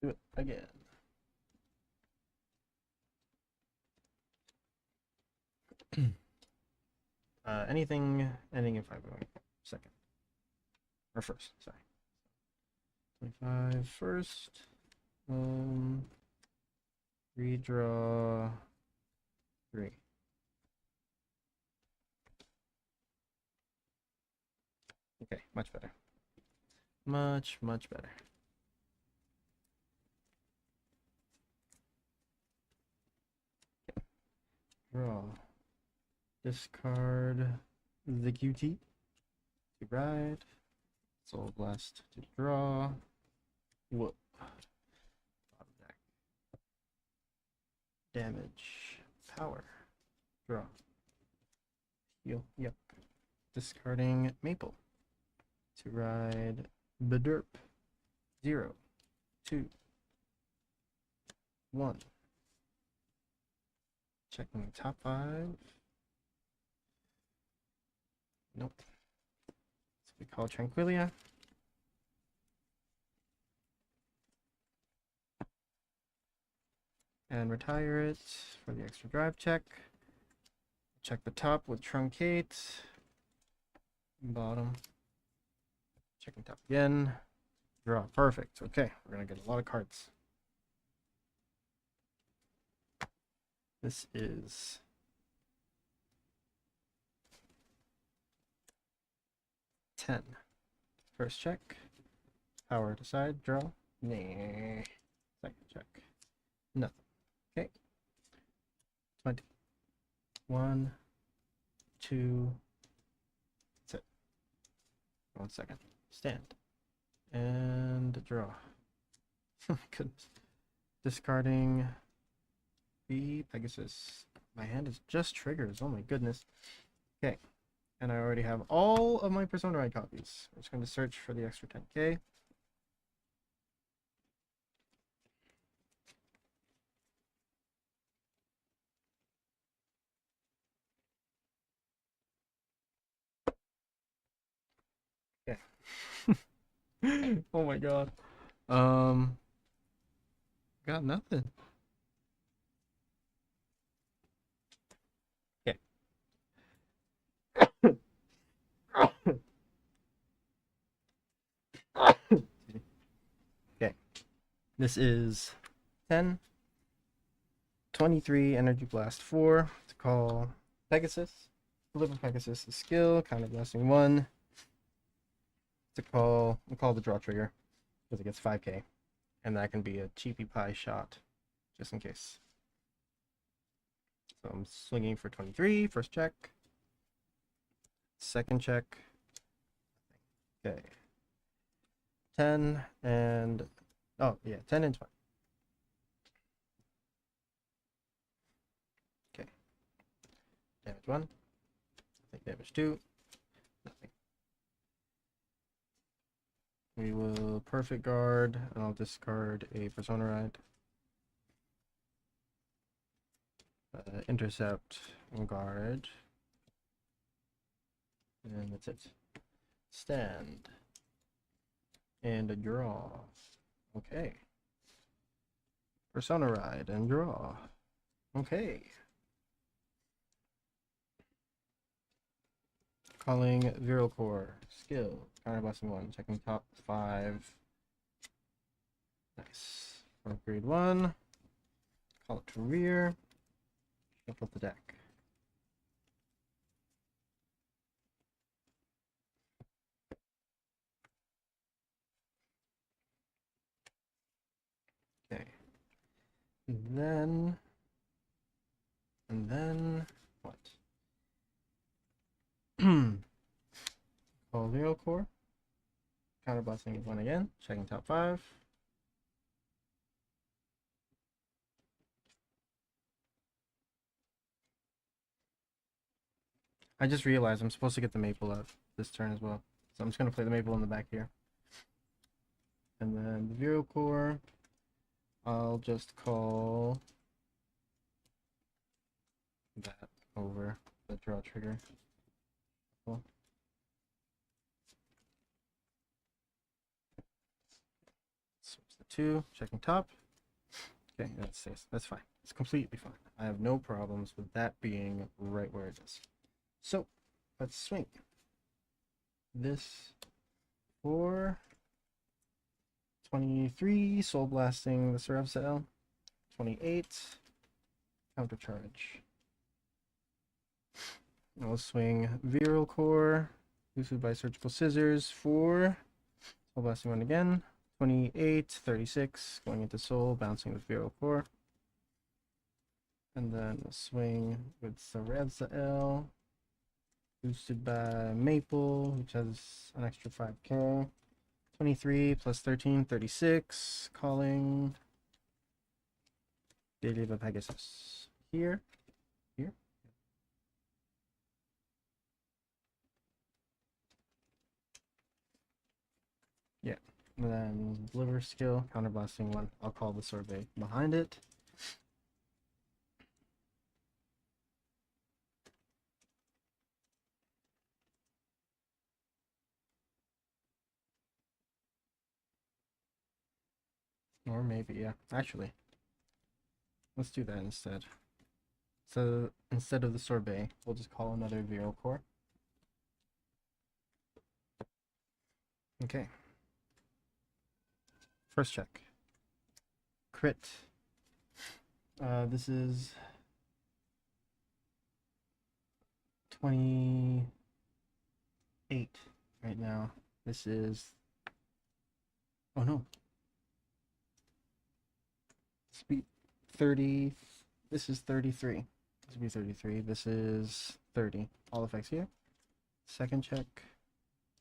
Do it again. Anything ending in 5 going second. Or first, sorry. 25 first. Redraw 3. Okay, much better. Much better. Okay. Draw. Discard the QT to ride. Soul Blast to draw. Whoop. Bottom deck. Damage. Power. Draw. Heal. Yuck. Discarding Maple to ride Bederp. 0, 2, 1. Checking the top 5. Nope. So we call Tranquilia. And retire it for the extra drive check. Check the top with Truncate. Bottom. Checking top again. Draw. Perfect. Okay, we're going to get a lot of cards. This is 10. First check. Power to side. Draw. Nah. Second check. Nothing. Okay. 20. 1, 2. That's it. 1 second. Stand. And draw. Oh my goodness. Discarding the Pegasus. My hand is just triggers. Oh my goodness. Okay. And I already have all of my Persona Ride copies. I'm just going to search for the extra 10k. Okay. Oh my god. Got nothing. Okay. Okay. This is 10. 23 Energy Blast 4 to call Pegasus. Deliver Pegasus a skill, counter blasting 1. we'll call the draw trigger because it gets 5k, and that can be a cheapy pie shot, just in case. So I'm swinging for 23, first check, second check, okay, 10 and, oh yeah, 10 and 20. Okay, damage 1, I think damage 2, nothing. We will perfect guard, and I'll discard a Persona Ride. Intercept, guard, and that's it. Stand, and a draw. Okay. Persona Ride and draw. Okay. Calling Virile Core. Skill. Counterblasting 1. Checking top 5. Nice. For grade 1. Call it to rear. Shuffle the deck. Okay. And then what? Call Virile Core. Counterblasting 1 again. Checking top 5. I just realized I'm supposed to get the maple out this turn as well. So I'm just going to play the maple in the back here. And then the Virile Core, I'll just call that over the draw trigger. Cool. Switch the 2, checking top. Okay, that stays. That's fine. It's completely fine. I have no problems with that being right where it is. So, let's swing. This for 23, Soul Blasting the Sarevsael. 28, Counter Charge. I'll swing Virile Core, boosted by Surgical Scissors for Soul Blasting 1 again. 28, 36, going into Soul, bouncing with Virile Core. And then a swing with Sarevsael, boosted by Maple, which has an extra 5k. 23 plus 13, 36, calling Daily of a Pegasus. Here. Yeah. And then Deliver skill, counterblasting 1. I'll call the sorbet behind it. Or maybe, yeah. Actually, let's do that instead. So instead of the sorbet, we'll just call another Virile Core. Okay. First check. Crit. This is 28 right now. This is, oh no. Speed 30. This is 33. This would be 33. This is 30. All effects here. Second check.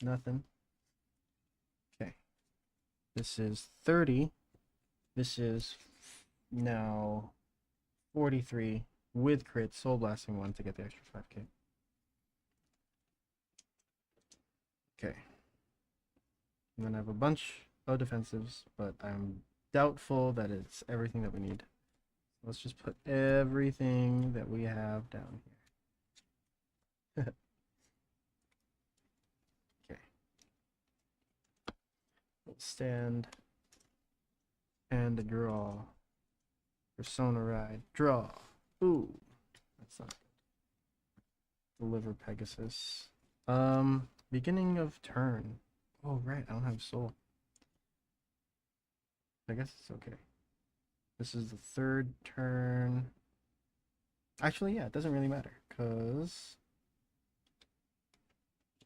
Nothing. Okay. This is 30. This is now 43 with crit, Soul Blasting 1 to get the extra 5k. Okay. And then I have a bunch of defensives, but I'm doubtful that it's everything that we need. Let's just put everything that we have down here. Okay. We'll stand and a draw. Persona Ride. Draw. Ooh. That's not good. Deliver Pegasus. Beginning of turn. Oh, right. I don't have soul. I guess it's okay. This is the third turn. Actually, yeah, it doesn't really matter because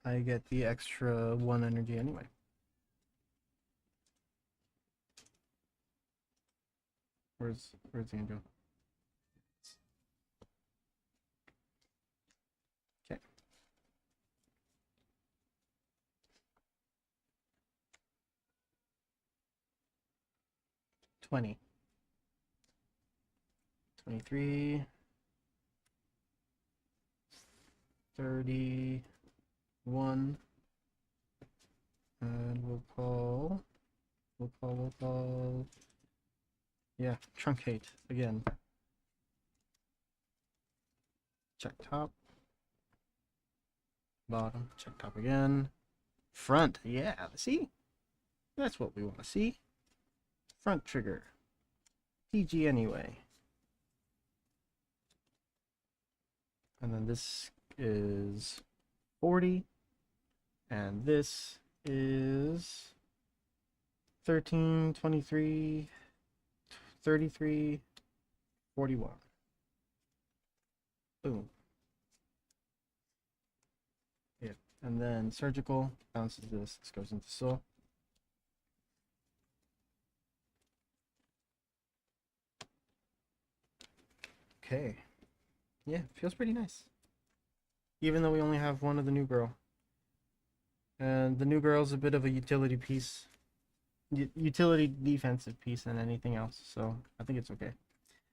I get the extra 1 energy anyway. Where's the angel? Okay. $20. 23. 31. And we'll call. Yeah, truncate again. Check top. Bottom. Check top again. Front. Yeah, see? That's what we want to see. Front trigger. PG anyway. And then this is 40. And this is 13, 23, 33, 41. Boom. Yeah. And then surgical bounces this. This goes into soul. Okay. Yeah, feels pretty nice. Even though we only have one of the new girl. And the new girl's a bit of a utility piece. Utility defensive piece than anything else, so I think it's okay.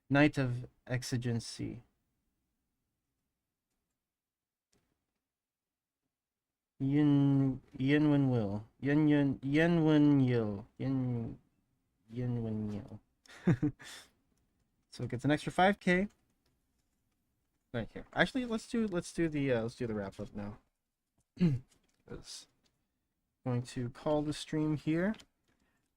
Knight of Exigency. Yin Win Will. Yin Win Yil. Yin Win Yil. So it gets an extra 5k. Right here. Actually, let's do the wrap up now. Because going to call the stream here.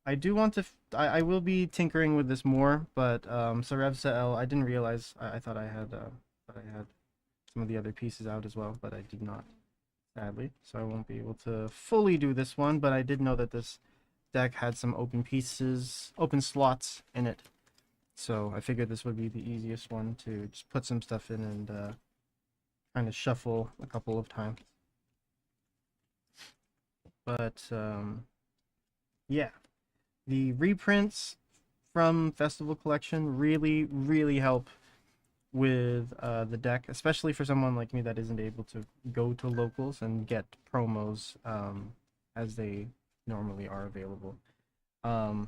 I do want to. I will be tinkering with this more, but Sarevsael, I didn't realize. I thought I had some of the other pieces out as well, but I did not, sadly. So I won't be able to fully do this one. But I did know that this deck had some open pieces, open slots in it. So I figured this would be the easiest one to just put some stuff in and kind of shuffle a couple of times. But yeah, the reprints from Festival Collection really help with the deck, especially for someone like me that isn't able to go to locals and get promos as they normally are available.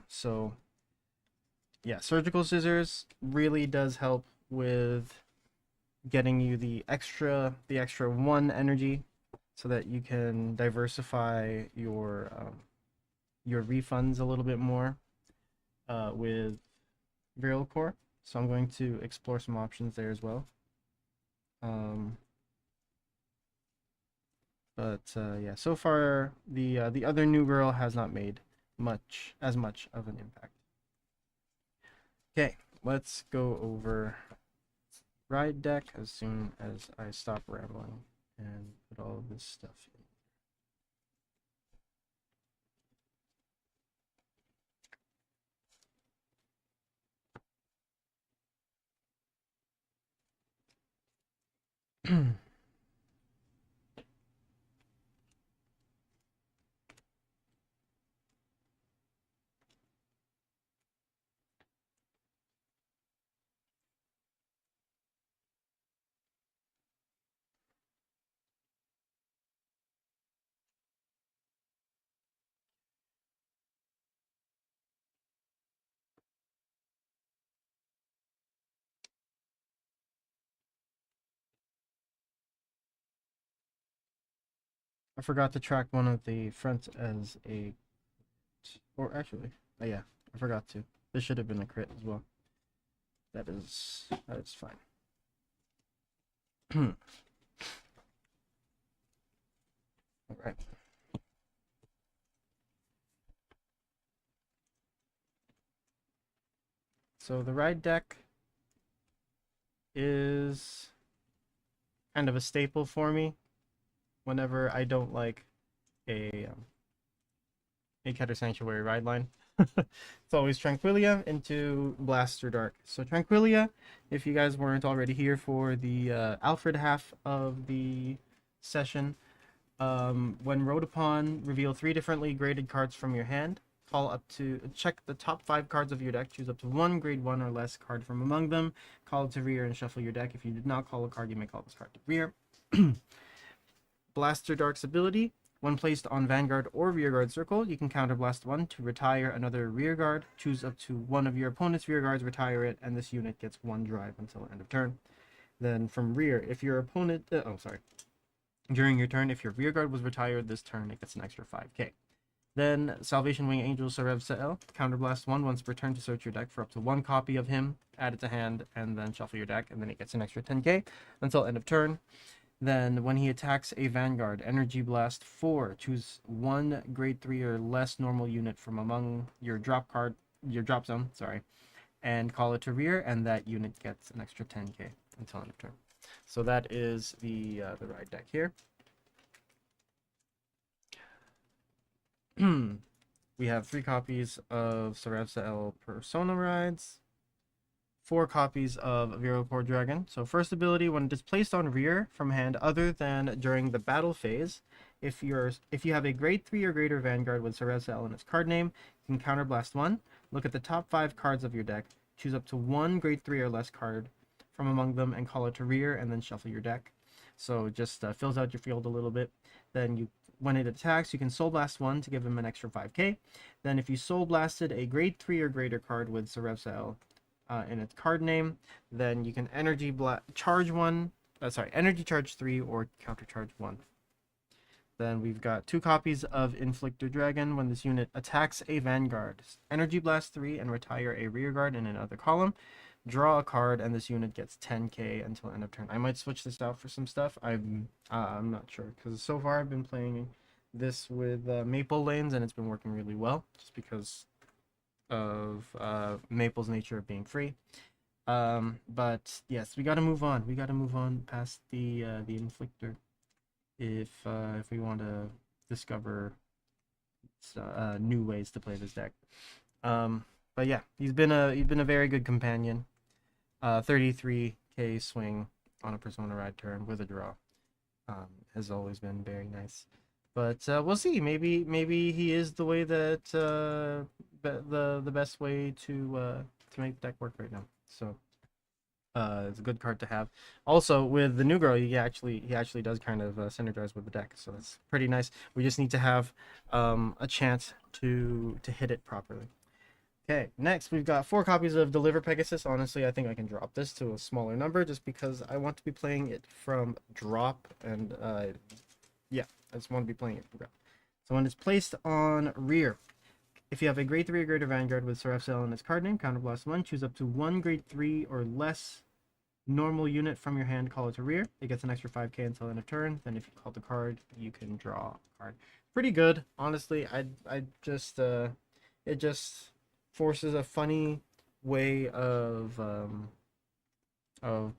So yeah, Surgical Scissors really does help with getting you the extra 1 energy so that you can diversify your refunds a little bit more with Viral Core. So I'm going to explore some options there as well. But yeah, so far the other new girl has not made as much of an impact. Okay, let's go over ride deck as soon as I stop rambling and put all of this stuff in. I forgot to track one of the fronts as a, or actually, oh yeah, I forgot to. This should have been a crit as well. That is fine. All right. So the ride deck is kind of a staple for me whenever I don't like a Keter Sanctuary ride line. It's always Tranquilia into Blaster Dark. So Tranquilia, if you guys weren't already here for the Alfred half of the session, when rode upon, reveal 3 differently graded cards from your hand. check the top 5 cards of your deck, choose up to one grade 1 or less card from among them, call it to rear, and shuffle your deck. If you did not call a card, you may call this card to rear. Blaster Dark's ability. When placed on Vanguard or Rearguard Circle, you can counterblast 1 to retire another Rearguard. Choose up to one of your opponent's Rearguards, retire it, and this unit gets 1 drive until end of turn. Then from rear, if your opponent... During your turn, if your Rearguard was retired this turn, it gets an extra 5k. Then Salvation Wing Angel Sarevsael. Counterblast 1 once per turn to search your deck for up to 1 copy of him, add it to hand, and then shuffle your deck, and then it gets an extra 10k until end of turn. Then, when he attacks a Vanguard, Energy Blast 4. Choose 1 grade 3 or less normal unit from among your drop zone, and call it to rear, and that unit gets an extra 10k until end of turn. So that is the ride deck here. We have 3 copies of Sarevsael Persona Rides. 4 copies of Viral Core Dragon. So first ability, when it is placed on rear from hand other than during the battle phase, if you have a grade 3 or greater Vanguard with Sarevsael in its card name, you can counterblast 1. Look at the top 5 cards of your deck, choose up to 1 grade 3 or less card from among them and call it to rear, and then shuffle your deck. So it just fills out your field a little bit. Then when it attacks, you can Soul Blast 1 to give him an extra 5k. Then if you Soul Blasted a grade 3 or greater card with Sarevsael in its card name, then you can energy charge 3 or counter charge 1. Then we've got 2 copies of Inflictor Dragon. When this unit attacks a Vanguard, Energy Blast 3 and retire a Rearguard in another column. Draw a card, and this unit gets 10k until end of turn. I might switch this out for some stuff. I'm not sure, because so far I've been playing this with Maple lanes, and it's been working really well, just because of Maple's nature of being free. But yes, we got to move on. We got to move on past the Inflictor if we want to discover new ways to play this deck. But yeah, he's been a very good companion. 33k swing on a Persona Ride turn with a draw has always been very nice. But we'll see. Maybe he is the way that the best way to make the deck work right now. So it's a good card to have. Also, with the new girl, he actually does kind of synergize with the deck, so that's pretty nice. We just need to have a chance to hit it properly. Okay, next we've got 4 copies of Deliver Pegasus. Honestly, I think I can drop this to a smaller number just because I want to be playing it from drop, and yeah, I just want to be playing it from drop. So when it's placed on rear, if you have a grade 3 or greater Vanguard with Sarevsael in its card name, counterblast 1, choose up to 1 grade 3 or less normal unit from your hand, call it to rear. It gets an extra 5k until end of turn. Then if you call the card, you can draw a card. Pretty good, honestly. I just it just forces a funny way of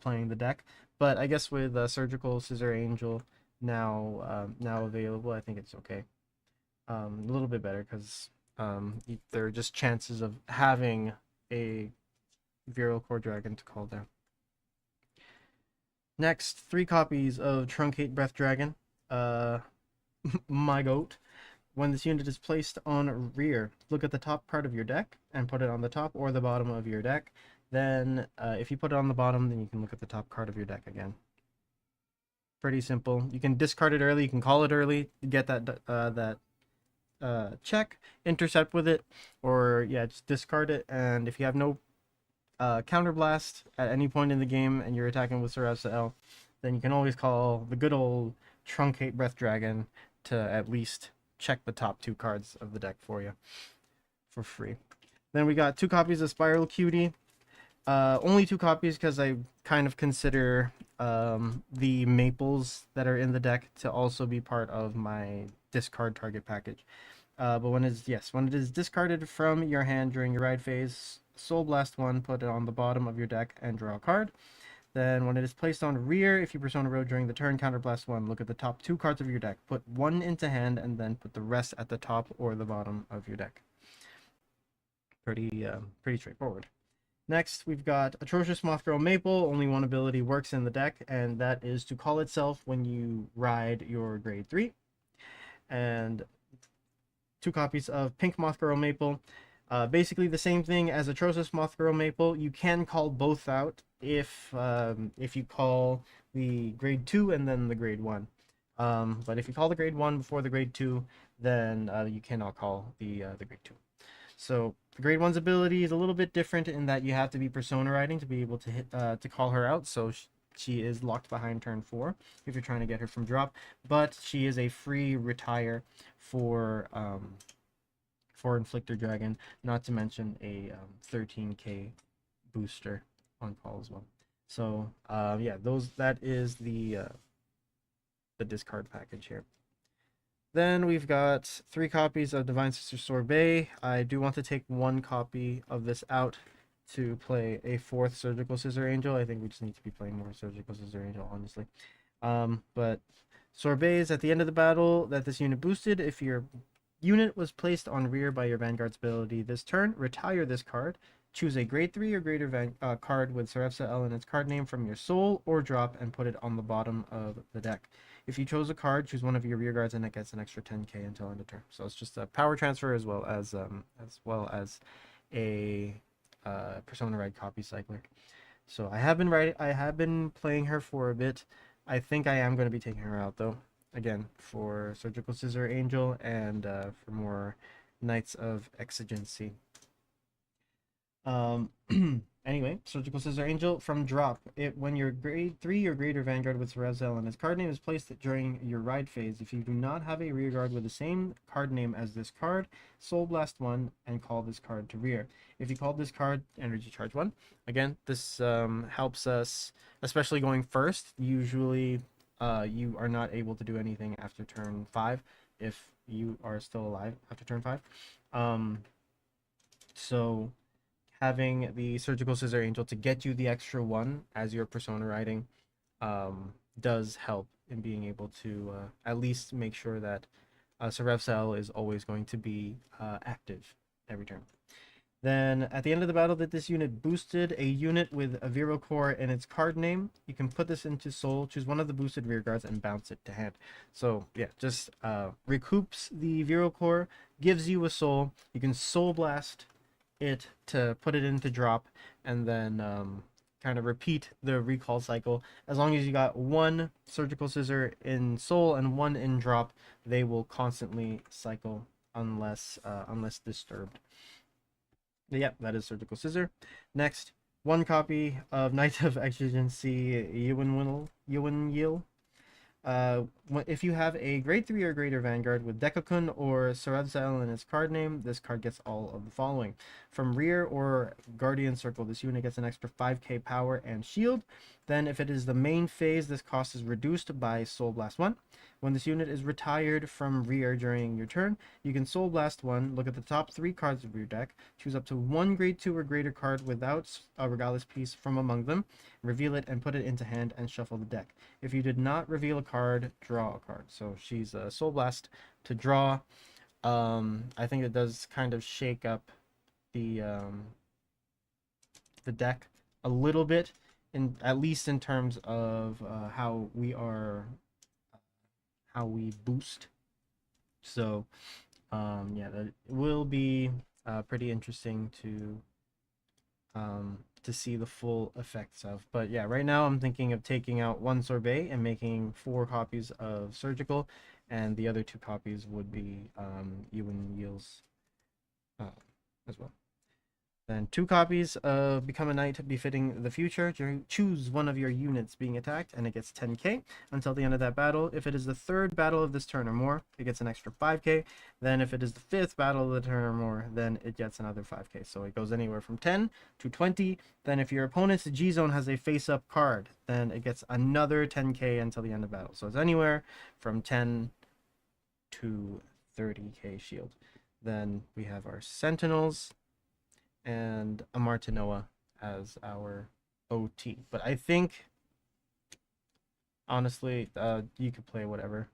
playing the deck. But I guess with Surgical Scissor Angel now available, I think it's okay. A little bit better because there are just chances of having a Viral Core Dragon to call down. Next, 3 copies of Truncate Breath Dragon. My goat. When this unit is placed on rear, look at the top part of your deck and put it on the top or the bottom of your deck. Then if you put it on the bottom, then you can look at the top card of your deck again. Pretty simple. You can discard it early, you can call it early, get that check, intercept with it, or yeah, just discard it. And if you have no counterblast at any point in the game and you're attacking with Sarevsael, then you can always call the good old Truncate Breath Dragon to at least check the top 2 cards of the deck for you for free. Then we got 2 copies of Spiral Cutie. Only 2 copies because I kind of consider the maples that are in the deck to also be part of my discard target package. But when it is discarded from your hand during your ride phase, Soul Blast 1, put it on the bottom of your deck and draw a card. Then when it is placed on rear, if you Persona Road during the turn, counterblast 1, look at the top 2 cards of your deck, put 1 into hand, and then put the rest at the top or the bottom of your deck. Pretty straightforward. Next, we've got Atrocious Mothgirl Maple. Only 1 ability works in the deck, and that is to call itself when you ride your grade 3. And 2 copies of Pink Moth Girl Maple. Basically the same thing as Atrocious Moth Girl Maple. You can call both out if you call the grade 2 and then the grade 1. But if you call the grade 1 before the grade 2, then you cannot call the grade 2. So the grade 1's ability is a little bit different in that you have to be persona riding to be able to hit to call her out. So she is locked behind turn 4 if you're trying to get her from drop, but she is a free retire for Inflictor Dragon, not to mention a 13k booster on call as well. So yeah, that is the discard package here. Then we've got 3 copies of Divine Sister Sorbet. I do want to take 1 copy of this out to play a 4th Surgical Scissor Angel. I think we just need to be playing more Surgical Scissor Angel, honestly. But Sorbet is at the end of the battle that this unit boosted. If your unit was placed on rear by your Vanguard's ability this turn, retire this card. Choose a grade 3 or greater card with Sarevsael in its card name from your soul or drop and put it on the bottom of the deck. If you chose a card, choose one of your rear guards and it gets an extra 10k until end of turn. So it's just a power transfer as well as a Persona Ride copy cycler. So I have been playing her for a bit. I think I am going to be taking her out though. Again, for Surgical Scissor Angel and for more Knights of Exigency. Anyway, Surgical Scissor Angel from drop. When your grade 3 or greater Vanguard with Sarevsael and its card name is placed during your ride phase, if you do not have a rear guard with the same card name as this card, Soul Blast 1 and call this card to rear. If you call this card Energy Charge 1, again, this helps us, especially going first. Usually you are not able to do anything after turn 5 if you are still alive after turn 5. So having the Surgical Scissor Angel to get you the extra 1 as your persona riding does help in being able to at least make sure that Sarevsael is always going to be active every turn. Then at the end of the battle that this unit boosted a unit with a Vero Core in its card name, you can put this into soul, choose one of the boosted rear guards and bounce it to hand. So yeah, just recoups the Vero Core, gives you a soul. You can soul blast it to put it into drop and then kind of repeat the recall cycle. As long as you got 1 Surgical Scissor in soul and 1 in drop, they will constantly cycle unless disturbed. Yep, that is Surgical Scissor. Next, 1 copy of Knight of Exigency Yuan-Yil. If you have a grade 3 or greater Vanguard with Dekakun or Sarevsael in its card name, this card gets all of the following. From rear or Guardian Circle, this unit gets an extra 5k power and shield. Then if it is the main phase, this cost is reduced by Soul Blast 1. When this unit is retired from rear during your turn, you can Soul Blast 1, look at the top 3 cards of your deck, choose up to 1 grade 2 or greater card without a Regalis piece from among them, reveal it and put it into hand and shuffle the deck. If you did not reveal a card, draw a card. So she's a Soul Blast to draw. I think it does kind of shake up the deck a little bit, at least in terms of how we boost. So yeah, that will be pretty interesting to see the full effects of. But yeah, right now I'm thinking of taking out 1 Sorbet and making 4 copies of Surgical, and the other 2 copies would be Yuan-Yil's as well. Then 2 copies of Become a Knight Befitting the Future. Choose one of your units being attacked, and it gets 10k until the end of that battle. If it is the 3rd battle of this turn or more, it gets an extra 5k. Then if it is the 5th battle of the turn or more, then it gets another 5k. So it goes anywhere from 10 to 20. Then if your opponent's G-Zone has a face-up card, then it gets another 10k until the end of battle. So it's anywhere from 10 to 30k shield. Then we have our Sentinels and a Martinoa as our OT. But I think, honestly, you could play whatever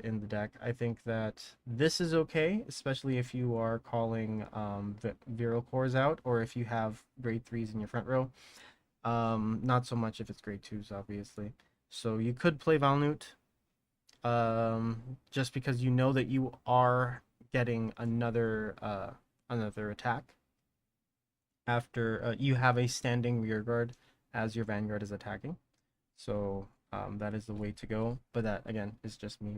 in the deck. I think that this is okay, especially if you are calling Viral Cores out, or if you have grade 3s in your front row. Not so much if it's grade 2s, obviously. So you could play Valnut. just because you know that you are getting another attack after you have a standing rear guard as your vanguard is attacking. So that is the way to go. But that again is just me.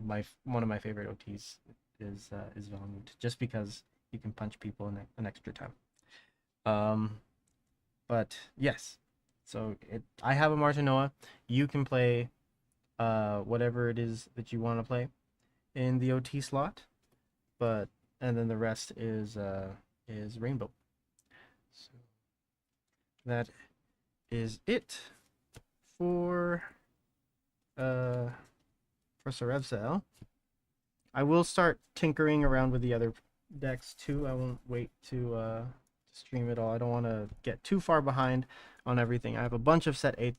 One of my favorite OTs is Valmut, just because you can punch people an extra time. But yes, so I have a Martinoa. You can play whatever it is that you want to play in the OT slot, and then the rest is Rainbow. So that is it for Sarevsael. I will start tinkering around with the other decks too. I won't wait to stream it all. I don't want to get too far behind on everything. I have a bunch of set 8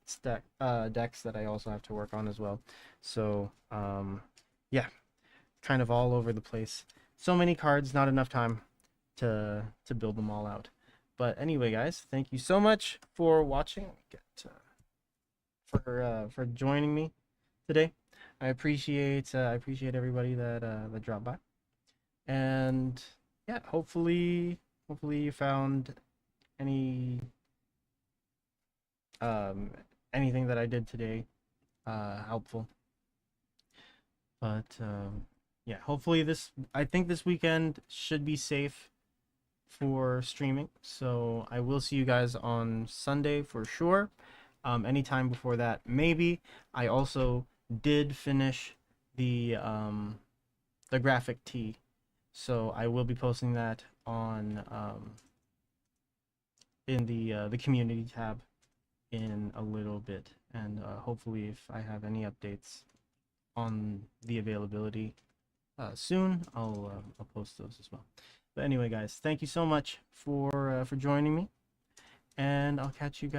decks that I also have to work on as well. So yeah, kind of all over the place. So many cards, not enough time to build them all out. But anyway, guys, thank you so much for watching. For joining me today. I appreciate everybody that dropped by. And yeah, hopefully you found anything that I did today helpful. But yeah, hopefully I think this weekend should be safe for streaming. So I will see you guys on Sunday for sure. Anytime before that, maybe. I also did finish the graphic tee, so I will be posting that on in the community tab in a little bit, and hopefully if I have any updates on the availability soon, I'll post those as well. But anyway, guys, thank you so much for joining me, and I'll catch you guys